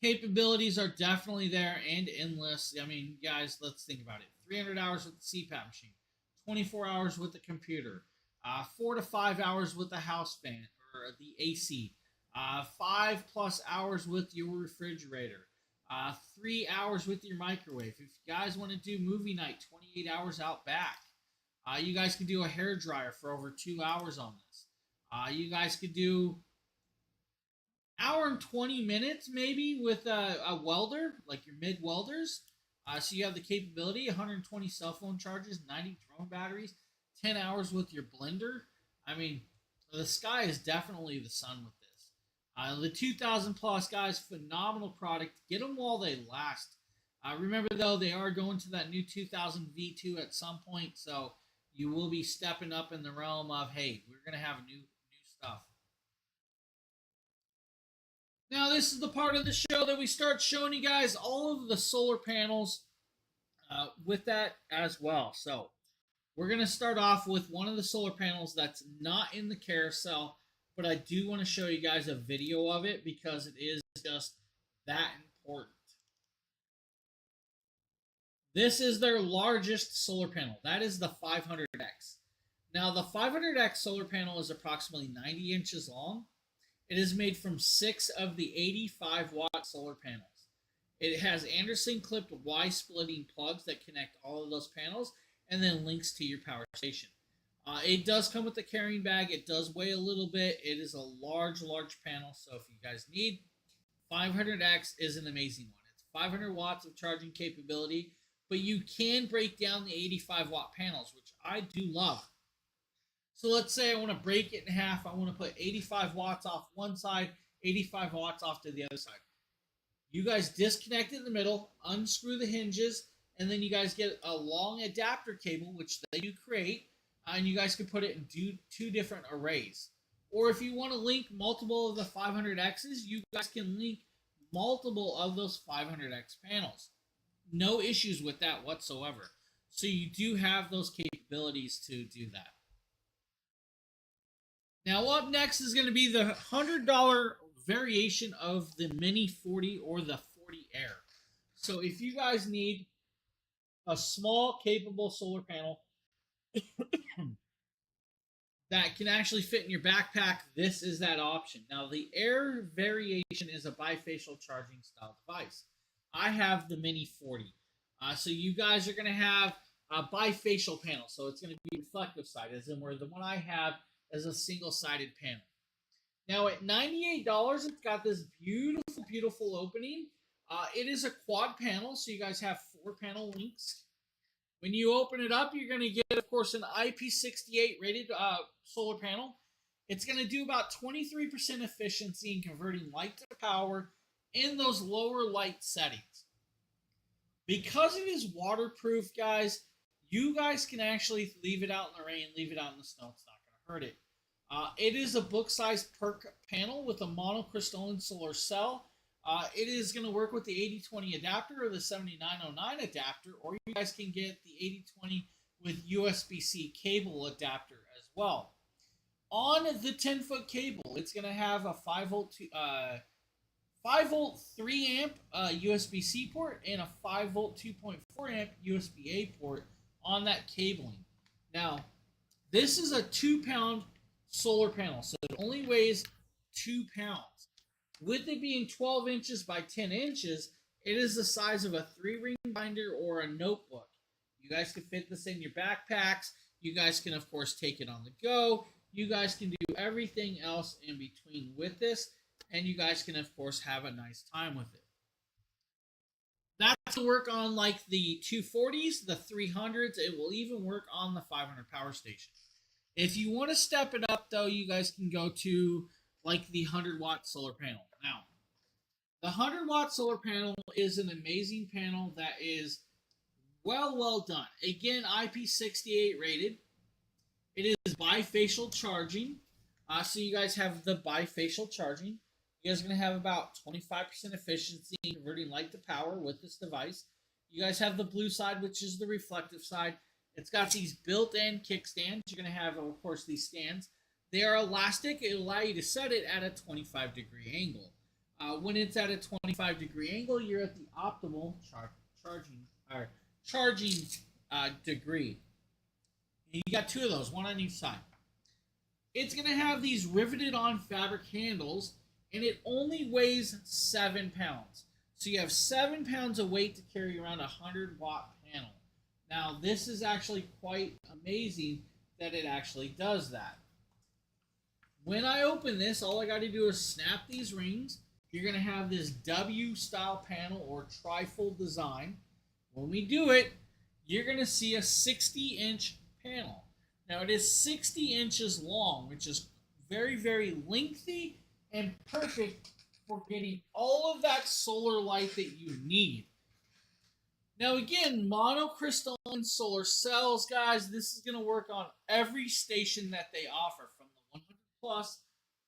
Speaker 1: Capabilities are definitely there and endless. I mean, guys, let's think about it. 300 hours with the CPAP machine, 24 hours with the computer, 4 to 5 hours with the house fan or the AC, 5+ hours with your refrigerator, 3 hours with your microwave. If you guys want to do movie night, 28 hours out back. You guys could do a hair dryer for over 2 hours on this. You guys could do hour and 20 minutes maybe with a welder, like your mid welders. So you have the capability, 120 cell phone charges, 90 drone batteries, 10 hours with your blender. I mean, the sky is definitely the sun with this. The 2000 plus, guys, phenomenal product. Get them while they last. Remember, though, they are going to that new 2000 V2 at some point, so you will be stepping up in the realm of, hey, we're going to have new stuff. Now, this is the part of the show that we start showing you guys all of the solar panels with that as well. So, we're going to start off with one of the solar panels that's not in the carousel, but I do want to show you guys a video of it because it is just that important. This is their largest solar panel. That is the 500X. Now, the 500X solar panel is approximately 90 inches long. It is made from 6 of the 85-watt solar panels. It has Anderson clipped Y splitting plugs that connect all of those panels and then links to your power station. It does come with a carrying bag. It does weigh a little bit. It is a large panel, so if you guys need, 500X is an amazing one. It's 500 watts of charging capability, but you can break down the 85-watt panels, which I do love. So let's say I want to break it in half. I want to put 85 watts off one side, 85 watts off to the other side. You guys disconnect it in the middle, unscrew the hinges, and then you guys get a long adapter cable, which they do create, and you guys can put it in two different arrays. Or if you want to link multiple of the 500Xs, you guys can link multiple of those 500X panels. No issues with that whatsoever. So you do have those capabilities to do that. Now up next is going to be the $100 variation of the Mini 40 or the 40 Air. So if you guys need a small capable solar panel that can actually fit in your backpack, this is that option. Now the Air variation is a bifacial charging style device. I have the Mini 40. So you guys are going to have a bifacial panel. So it's going to be reflective side, as in where the one I have is a single-sided panel. Now at $98, it's got this beautiful, beautiful opening. It is a quad panel, so you guys have 4 panel links. When you open it up, you're going to get, of course, an IP68 rated solar panel. It's going to do about 23% efficiency in converting light to power in those lower light settings. Because it is waterproof, guys, you guys can actually leave it out in the rain, leave it out in the snow. It's not going to hurt it. It is a book-sized PERC panel with a monocrystalline solar cell. It is going to work with the 8020 adapter or the 7909 adapter, or you guys can get the 8020 with USB-C cable adapter as well. On the 10-foot cable, it's going to have a 5-volt 3-amp USB-C port and a 5-volt 2.4-amp USB-A port on that cabling. Now, this is a 2-pound solar panel, so it only weighs 2 pounds. With it being 12 inches by 10 inches, it is the size of a 3-ring binder or a notebook. You guys can fit this in your backpacks. You guys can, of course, take it on the go. You guys can do everything else in between with this, and you guys can, of course, have a nice time with it. That's to work on like the 240s, the 300s. It will even work on the 500 power station. If you want to step it up, though, you guys can go to like the 100-watt solar panel. Now, the 100-watt solar panel is an amazing panel that is well done. Again, IP68 rated. It is bifacial charging. So you guys have the bifacial charging. You guys are going to have about 25% efficiency in converting light to power with this device. You guys have the blue side, which is the reflective side. It's got these built-in kickstands. You're going to have, of course, these stands. They are elastic. It'll allow you to set it at a 25-degree angle. When it's at a 25-degree angle, you're at the optimal charging degree. And you got 2 of those, one on each side. It's going to have these riveted-on fabric handles, and it only weighs 7 pounds. So you have 7 pounds of weight to carry around a 100-watt panel. Now, this is actually quite amazing that it actually does that. When I open this, all I got to do is snap these rings. You're going to have this W-style panel or trifold design. When we do it, you're going to see a 60-inch panel. Now, it is 60 inches long, which is very, very lengthy and perfect for getting all of that solar light that you need. Now, again, monocrystalline solar cells, guys, this is going to work on every station that they offer, from the 100 plus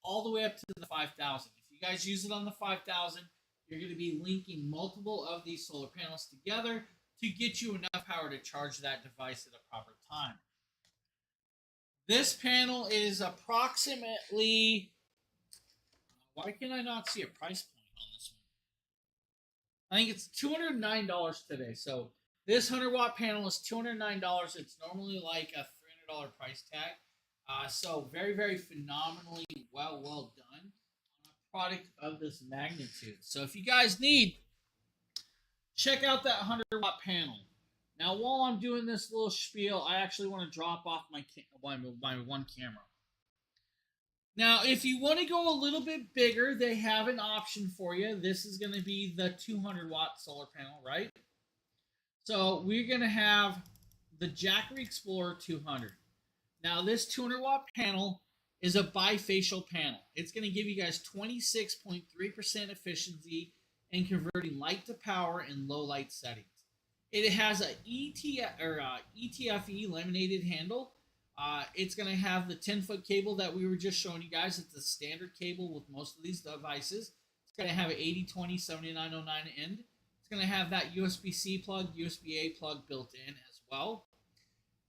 Speaker 1: all the way up to the 5000. If you guys use it on the 5000, you're going to be linking multiple of these solar panels together to get you enough power to charge that device at a proper time. This panel is approximately, why can I not see a price point on this one? I think it's $209 today. So this 100-watt panel is $209. It's normally like a $300 price tag. So very, very phenomenally well done on a product of this magnitude. So if you guys need, check out that 100-watt panel. Now, while I'm doing this little spiel, I actually want to drop off my one camera. Now, if you want to go a little bit bigger, they have an option for you. This is going to be the 200-watt solar panel, right? So we're going to have the Jackery Explorer 200. Now, this 200-watt panel is a bifacial panel. It's going to give you guys 26.3% efficiency in converting light to power in low light settings. It has a ETFE laminated handle It's going to have the 10-foot cable that we were just showing you guys. It's the standard cable with most of these devices. It's going to have an 8020 7909 end. It's going to have that USB-C plug, USB-A plug built in as well.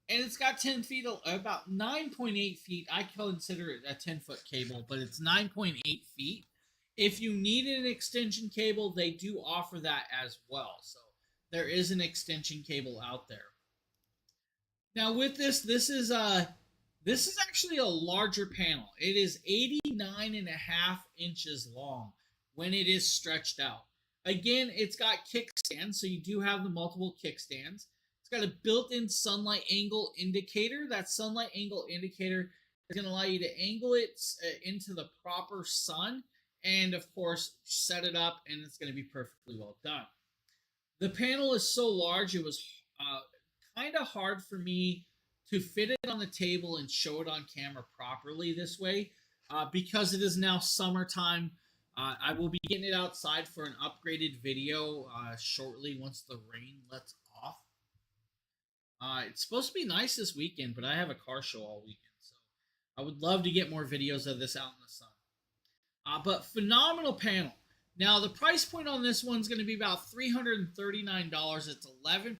Speaker 1: And it's got 10 feet, about 9.8 feet. I consider it a 10-foot cable, but it's 9.8 feet. If you need an extension cable, they do offer that as well. So there is an extension cable out there. Now with this is actually a larger panel. It is 89.5 inches long when it is stretched out. Again, it's got kickstands, so you do have the multiple kickstands. It's got a built-in sunlight angle indicator. That sunlight angle indicator is going to allow you to angle it into the proper sun and, of course, set it up, and it's going to be perfectly well done. The panel is so large, it was kind of hard for me to fit it on the table and show it on camera properly this way because it is now summertime. I will be getting it outside for an upgraded video shortly once the rain lets off. It's supposed to be nice this weekend, but I have a car show all weekend, so I would love to get more videos of this out in the sun. But phenomenal panel. Now, the price point on this one's going to be about $339. It's 11%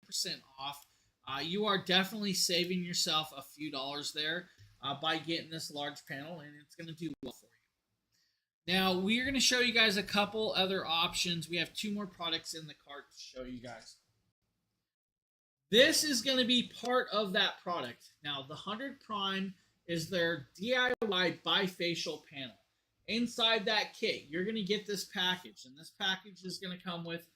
Speaker 1: off. You are definitely saving yourself a few dollars there by getting this large panel, and it's going to do well for you. Now, we're going to show you guys a couple other options. We have 2 more products in the cart to show you guys. This is going to be part of that product. Now, the 100 Prime is their DIY bifacial panel. Inside that kit, you're going to get this package, and this package is going to come with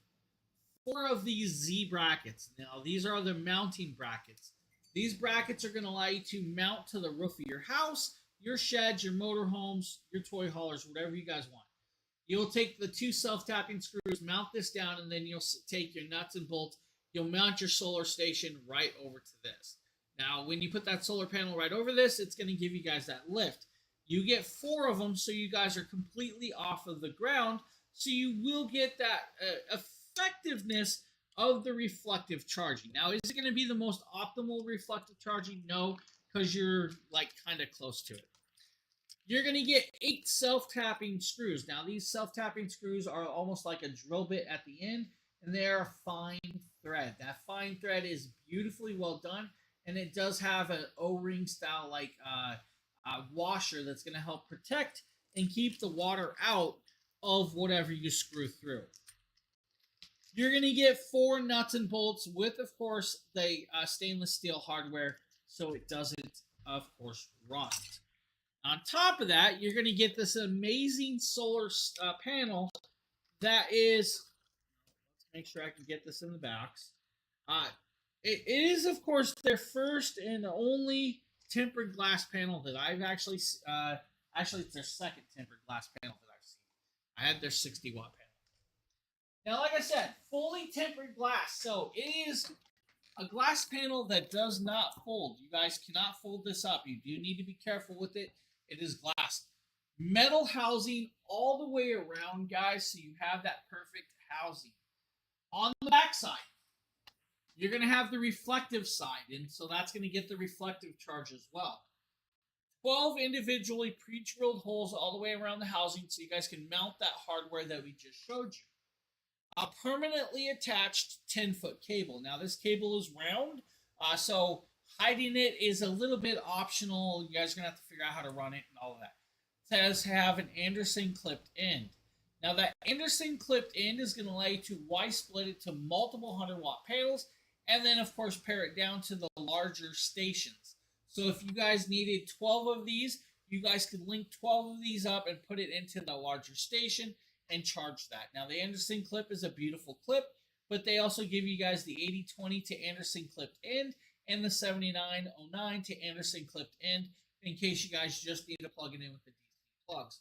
Speaker 1: 4 of these Z brackets. Now, these are the mounting brackets. These brackets are going to allow you to mount to the roof of your house, your sheds, your motorhomes, your toy haulers, whatever you guys want. You'll take the 2 self-tapping screws, mount this down, and then you'll take your nuts and bolts. You'll mount your solar station right over to this. Now, when you put that solar panel right over this, it's going to give you guys that lift. You get 4 of them, so you guys are completely off of the ground, so you will get that effectiveness of the reflective charging. Now, is it going to be the most optimal reflective charging? No, because you're like kind of close to it. You're going to get 8 self-tapping screws. Now, these self-tapping screws are almost like a drill bit at the end, and they're fine thread. That fine thread is beautifully well done, and it does have an O-ring style like washer that's going to help protect and keep the water out of whatever you screw through. You're going to get 4 nuts and bolts with, of course, the stainless steel hardware so it doesn't, of course, rust. On top of that, you're going to get this amazing solar panel that is, let's make sure I can get this in the box. It is, of course, their first and only tempered glass panel that I've actually it's their second tempered glass panel that I've seen. I had their 60-watt panel. Now, like I said, fully tempered glass. So it is a glass panel that does not fold. You guys cannot fold this up. You do need to be careful with it. It is glass. Metal housing all the way around, guys, so you have that perfect housing. On the back side, you're going to have the reflective side, and so that's going to get the reflective charge as well. 12 individually pre-drilled holes all the way around the housing so you guys can mount that hardware that we just showed you. A permanently attached 10-foot cable. Now, this cable is round, so hiding it is a little bit optional. You guys are going to have to figure out how to run it and all of that. It does have an Anderson clipped end. Now, that Anderson clipped end is going to allow you to Y-split it to multiple 100-watt panels, and then, of course, pair it down to the larger stations. So if you guys needed 12 of these, you guys could link 12 of these up and put it into the larger station and charge that. Now, the Anderson clip is a beautiful clip, but they also give you guys the 8020 to Anderson clipped end and the 7909 to Anderson clipped end in case you guys just need to plug it in with the DC plugs.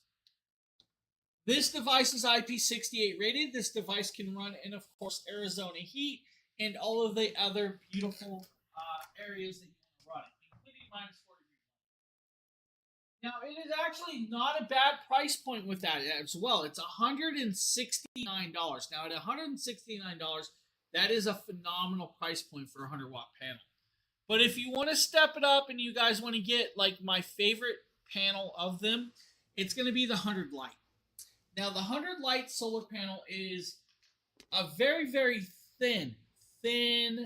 Speaker 1: This device is IP68 rated. This device can run in, of course, Arizona heat and all of the other beautiful areas that you want to run it, including minus 40 degrees. Now, it is actually not a bad price point with that as well. It's $169. Now, at $169, that is a phenomenal price point for a 100-watt panel. But if you want to step it up and you guys want to get like my favorite panel of them, it's going to be the 100 light. Now the 100 light solar panel is a very, very thin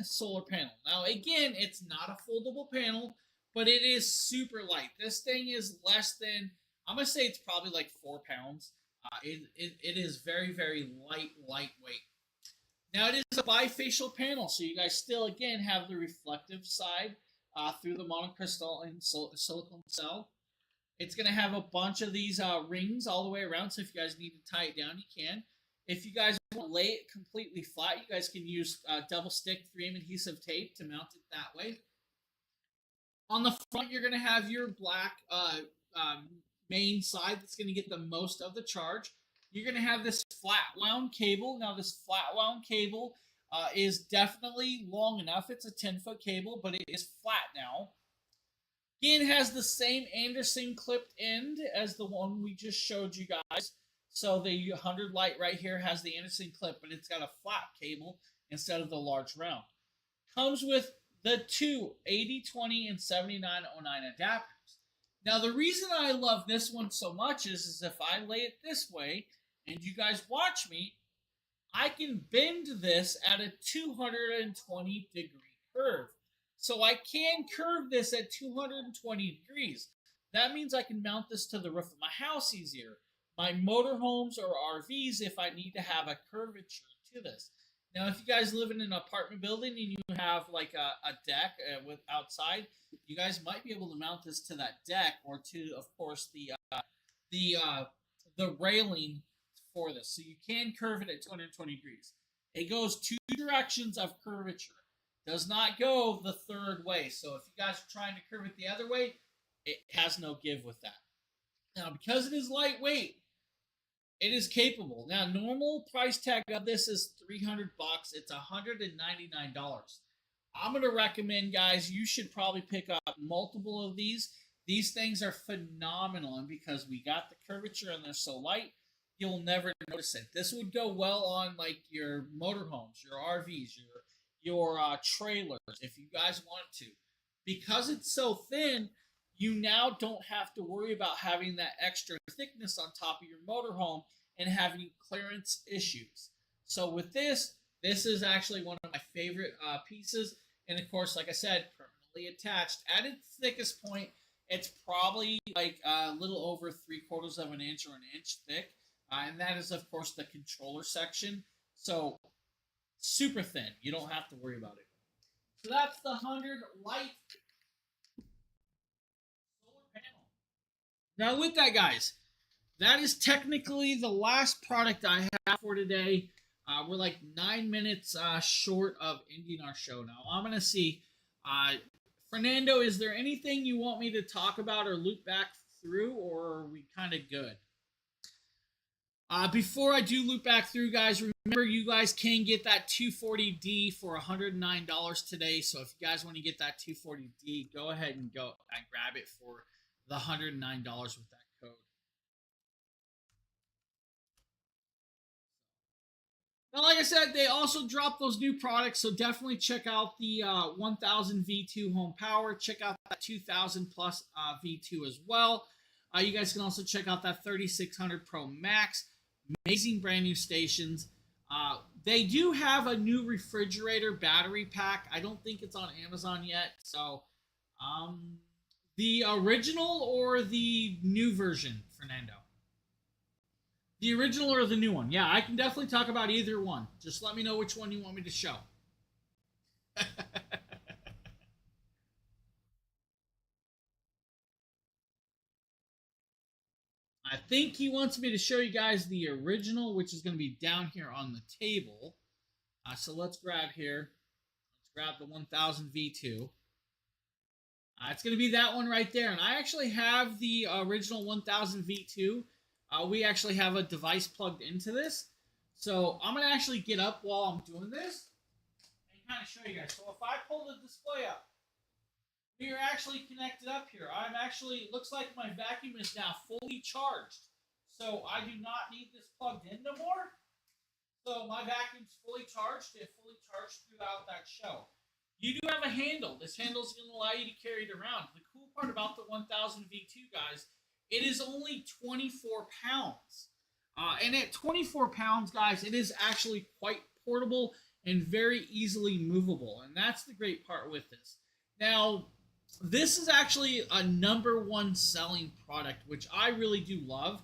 Speaker 1: solar panel. Now again, it's not a foldable panel, but it is super light. This thing is less than, I'm going to say it's probably like 4 pounds. It is very, very lightweight. Now it is a bifacial panel, so you guys still again have the reflective side through the monocrystalline silicone cell. It's going to have a bunch of these rings all the way around, so if you guys need to tie it down, you can. If you guys want to lay it completely flat, you guys can use double stick 3M adhesive tape to mount it that way. On the front, you're going to have your black main side that's going to get the most of the charge. You're going to have this flat wound cable. Now, this flat wound cable is definitely long enough. It's a 10-foot cable, but it is flat now. Again, has the same Anderson clipped end as the one we just showed you guys. So the 100 light right here has the Anderson clip, but it's got a flat cable instead of the large round. Comes with the two 8020 and 7909 adapters. Now, the reason I love this one so much is if I lay it this way and you guys watch me, I can bend this at a 220 degree curve. So I can curve this at 220 degrees. That means I can mount this to the roof of my house easier. My motorhomes or RVs if I need to have a curvature to this. Now, if you guys live in an apartment building and you have like a deck with outside, you guys might be able to mount this to that deck or to, of course, the railing for this. So you can curve it at 220 degrees. It goes 2 directions of curvature. Does not go the third way. So if you guys are trying to curve it the other way, it has no give with that. Now, because it is lightweight, it is capable. Now, normal price tag of this is $300. It's $199. I'm going to recommend, guys, you should probably pick up multiple of these. These things are phenomenal, and because we got the curvature and they're so light, you'll never notice it. This would go well on like your motorhomes, your RVs, your trailers, if you guys want to. Because it's so thin, you now don't have to worry about having that extra thickness on top of your motorhome and having clearance issues. So with this is actually one of my favorite pieces. And of course, like I said, permanently attached. At its thickest point, it's probably like a little over 3/4 of an inch or an inch thick. And that is, of course, the controller section. So super thin. You don't have to worry about it. So that's the 100 light solar panel. Now with that, guys, that is technically the last product I have for today. We're like 9 minutes short of ending our show now. I'm going to see. Fernando, is there anything you want me to talk about or loop back through, or are we kind of good? Before I do loop back through, guys, remember you guys can get that 240D for $109 today. So if you guys want to get that 240D, go ahead and go and grab it for the $109 with that code. Now, like I said, they also dropped those new products, so definitely check out the 1000 V2 home power. Check out that 2000 plus V2 as well. You guys can also check out that 3600 Pro Max. Amazing brand new stations. They do have a new refrigerator battery pack. I don't think it's on Amazon yet. So, the original or the new version, Fernando? The original or the new one? Yeah, I can definitely talk about either one. Just let me know which one you want me to show. I think he wants me to show you guys the original, which is going to be down here on the table. So let's grab here. Let's grab the 1000 V2. It's going to be that one right there. And I actually have the original 1000 V2. We actually have a device plugged into this. So I'm going to actually get up while I'm doing this and kind of show you guys. So if I pull the display up, we are actually connected up here. I'm actually, it looks like my vacuum is now fully charged. So I do not need this plugged in no more. So my vacuum's fully charged. It fully charged throughout that show. You do have a handle. This handle is going to allow you to carry it around. The cool part about the 1000 V2, guys, it is only 24 pounds. And at 24 pounds, guys, it is actually quite portable and very easily movable. And that's the great part with this. Now, this is actually a #1 selling product, which I really do love.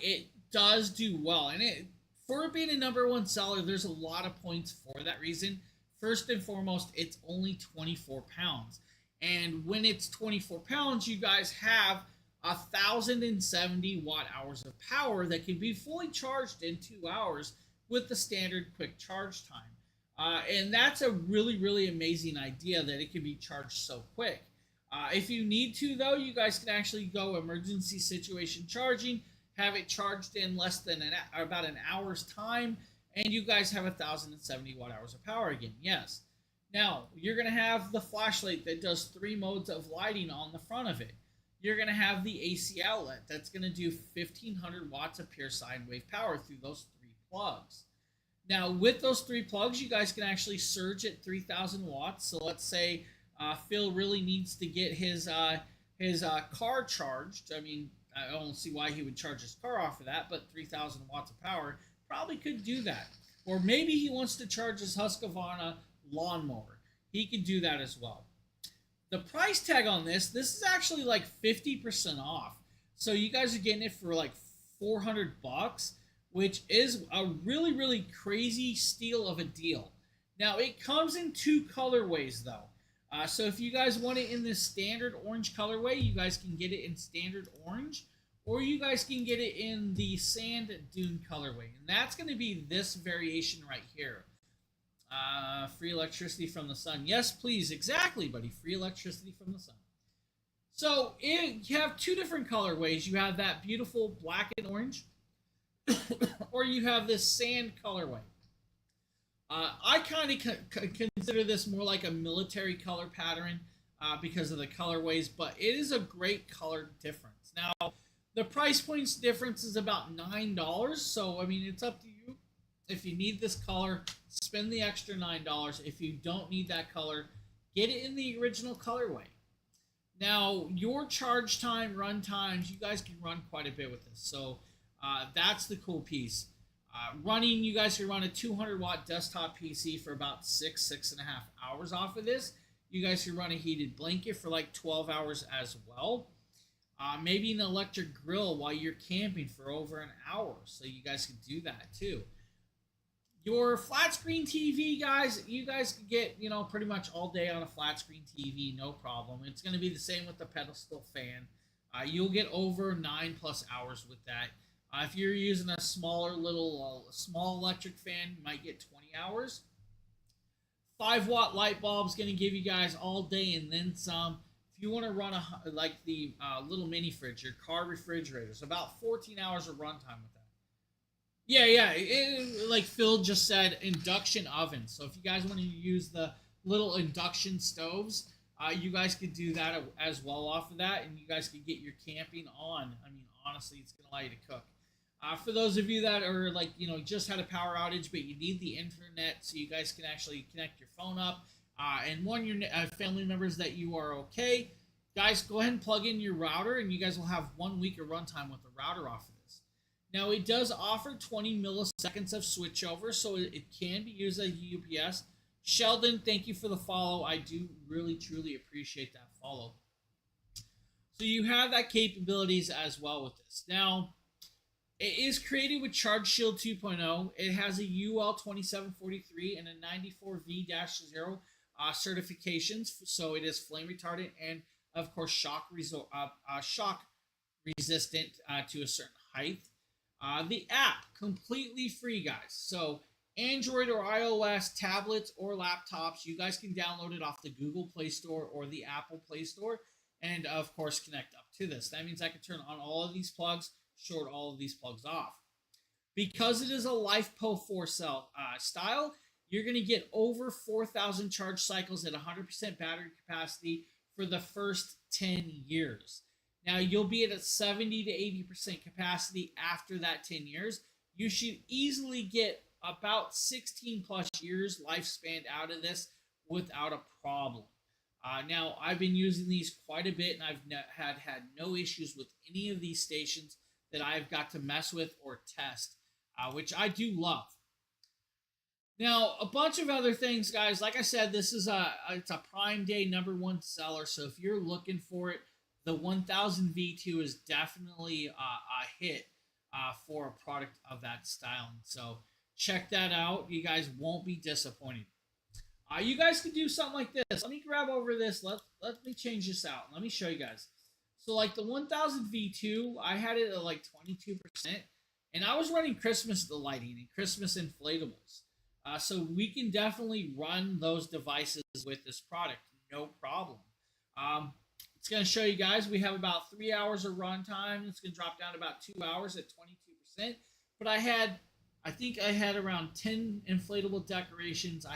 Speaker 1: It does do well. And for it being a #1 seller, there's a lot of points for that reason. First and foremost, it's only 24 pounds. And when it's 24 pounds, you guys have 1,070 watt-hours of power that can be fully charged in 2 hours with the standard quick charge time. And that's a really, really amazing idea that it can be charged so quick. If you need to, though, you guys can actually go emergency situation charging, have it charged in less than about an hour's time, and you guys have 1,070 watt-hours of power again. Yes. Now, you're going to have the flashlight that does 3 modes of lighting on the front of it. You're going to have the AC outlet that's going to do 1,500 watts of pure sine wave power through those 3 plugs. Now, with those 3 plugs, you guys can actually surge at 3,000 watts. So let's say Phil really needs to get his car charged. I mean, I don't see why he would charge his car off of that, but 3,000 watts of power probably could do that. Or maybe he wants to charge his Husqvarna lawnmower. He could do that as well. The price tag on this is actually like 50% off. So you guys are getting it for like $400, which is a really, really crazy steal of a deal. Now, it comes in 2 colorways, though. So if you guys want it in this standard orange colorway, you guys can get it in standard orange, or you guys can get it in the sand dune colorway. And that's going to be this variation right here. Free electricity from the sun. Yes, please. Exactly, buddy. Free electricity from the sun. So you have 2 different colorways. You have that beautiful black and orange, or you have this sand colorway. I kind of consider this more like a military color pattern because of the colorways, but it is a great color difference. Now, the price points difference is about $9, so I mean, it's up to you. If you need this color, spend the extra $9. If you don't need that color, get it in the original colorway. Now, your charge time, run times, you guys can run quite a bit with this, so that's the cool piece. Running, you guys can run a 200-watt desktop PC for about 6.5 hours off of this. You guys can run a heated blanket for like 12 hours as well. Maybe an electric grill while you're camping for over an hour. So you guys can do that too. Your flat screen TV, guys, you guys can get, pretty much all day on a flat screen TV, no problem. It's going to be the same with the pedestal fan. You'll get over 9+ hours with that. If you're using a smaller small electric fan, you might get 20 hours. 5-watt light bulb is going to give you guys all day and then some. If you want to run like the little mini fridge, your car refrigerator, it's about 14 hours of runtime with that. Yeah, like Phil just said, induction ovens. So if you guys want to use the little induction stoves, you guys could do that as well off of that, and you guys could get your camping on. I mean, honestly, it's going to allow you to cook. For those of you that are just had a power outage, but you need the internet so you guys can actually connect your phone up and warn your family members that you are okay, guys, go ahead and plug in your router, and you guys will have 1 week of runtime with the router off of this. Now, it does offer 20 milliseconds of switchover, so it can be used as UPS. Sheldon, thank you for the follow. I do really, truly appreciate that follow. So you have that capabilities as well with this. Now, it is created with Charge Shield 2.0. It has a UL2743 and a 94V-0 certifications, so it is flame retardant and, of course, shock resistant to a certain height. The app, completely free, guys. So Android or iOS tablets or laptops, you guys can download it off the Google Play Store or the Apple Play Store, and, of course, connect up to this. That means I can turn on all of these plugs, short all of these plugs off. Because it is a LiFePO 4 cell style, you're going to get over 4,000 charge cycles at 100% battery capacity for the first 10 years. Now, you'll be at a 70 to 80% capacity after that 10 years. You should easily get about 16+ years lifespan out of this without a problem. Now, I've been using these quite a bit, and I've had no issues with any of these stations that I've got to mess with or test, which I do love. Now, a bunch of other things, guys. Like I said, this is it's a Prime Day #1 seller. So if you're looking for it, the 1000 V2 is definitely a hit for a product of that style. So check that out. You guys won't be disappointed. You guys can do something like this. Let me grab over this. Let me change this out. Let me show you guys. So like the 1000 V2, I had it at like 22%, and I was running Christmas lighting and Christmas inflatables. So we can definitely run those devices with this product, no problem. Um, it's going to show you guys we have about 3 hours of run time. It's going to drop down to about 2 hours at 22%. But I think I had around 10 inflatable decorations.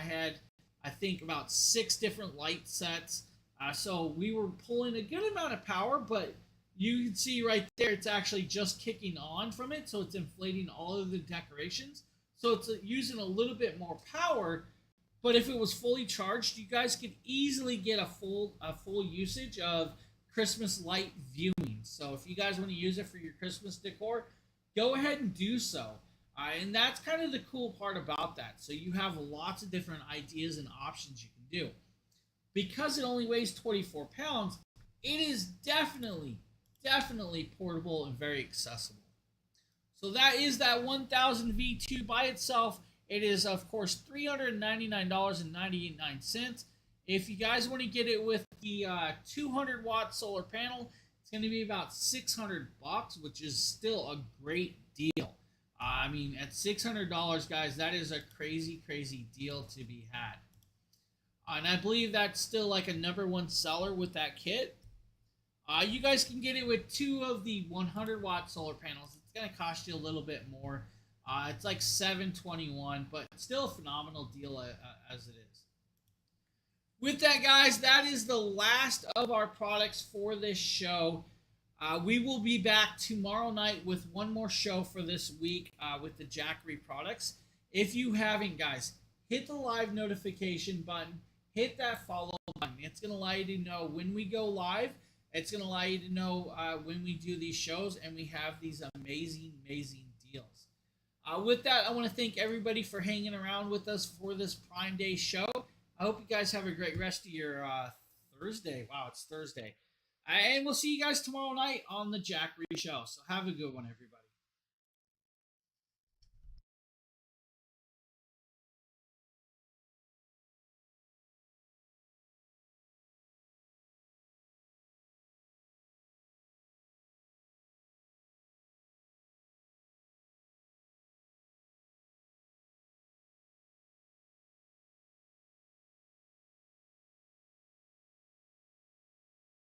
Speaker 1: I think, about 6 different light sets. So we were pulling a good amount of power, but you can see right there, it's actually just kicking on from it. So it's inflating all of the decorations. So it's using a little bit more power, but if it was fully charged, you guys could easily get a full usage of Christmas light viewing. So if you guys want to use it for your Christmas decor, go ahead and do so. And that's kind of the cool part about that. So you have lots of different ideas and options you can do. Because it only weighs 24 pounds, it is definitely portable and very accessible. So that is that 1000 V2 by itself. It is, of course, $399.99. If you guys want to get it with the 200-watt solar panel, it's going to be about $600, which is still a great deal. I mean, at $600, guys, that is a crazy deal to be had. And I believe that's still like a #1 seller with that kit. You guys can get it with 2 of the 100-watt solar panels. It's going to cost you a little bit more. It's like $721, but still a phenomenal deal as it is. With that, guys, that is the last of our products for this show. We will be back tomorrow night with one more show for this week with the Jackery products. If you haven't, guys, hit the live notification button. Hit that follow button. It's going to allow you to know when we go live. It's going to allow you to know when we do these shows, and we have these amazing deals. With that, I want to thank everybody for hanging around with us for this Prime Day show. I hope you guys have a great rest of your Thursday. Wow, it's Thursday. And we'll see you guys tomorrow night on the Jackery Show. So have a good one, everybody.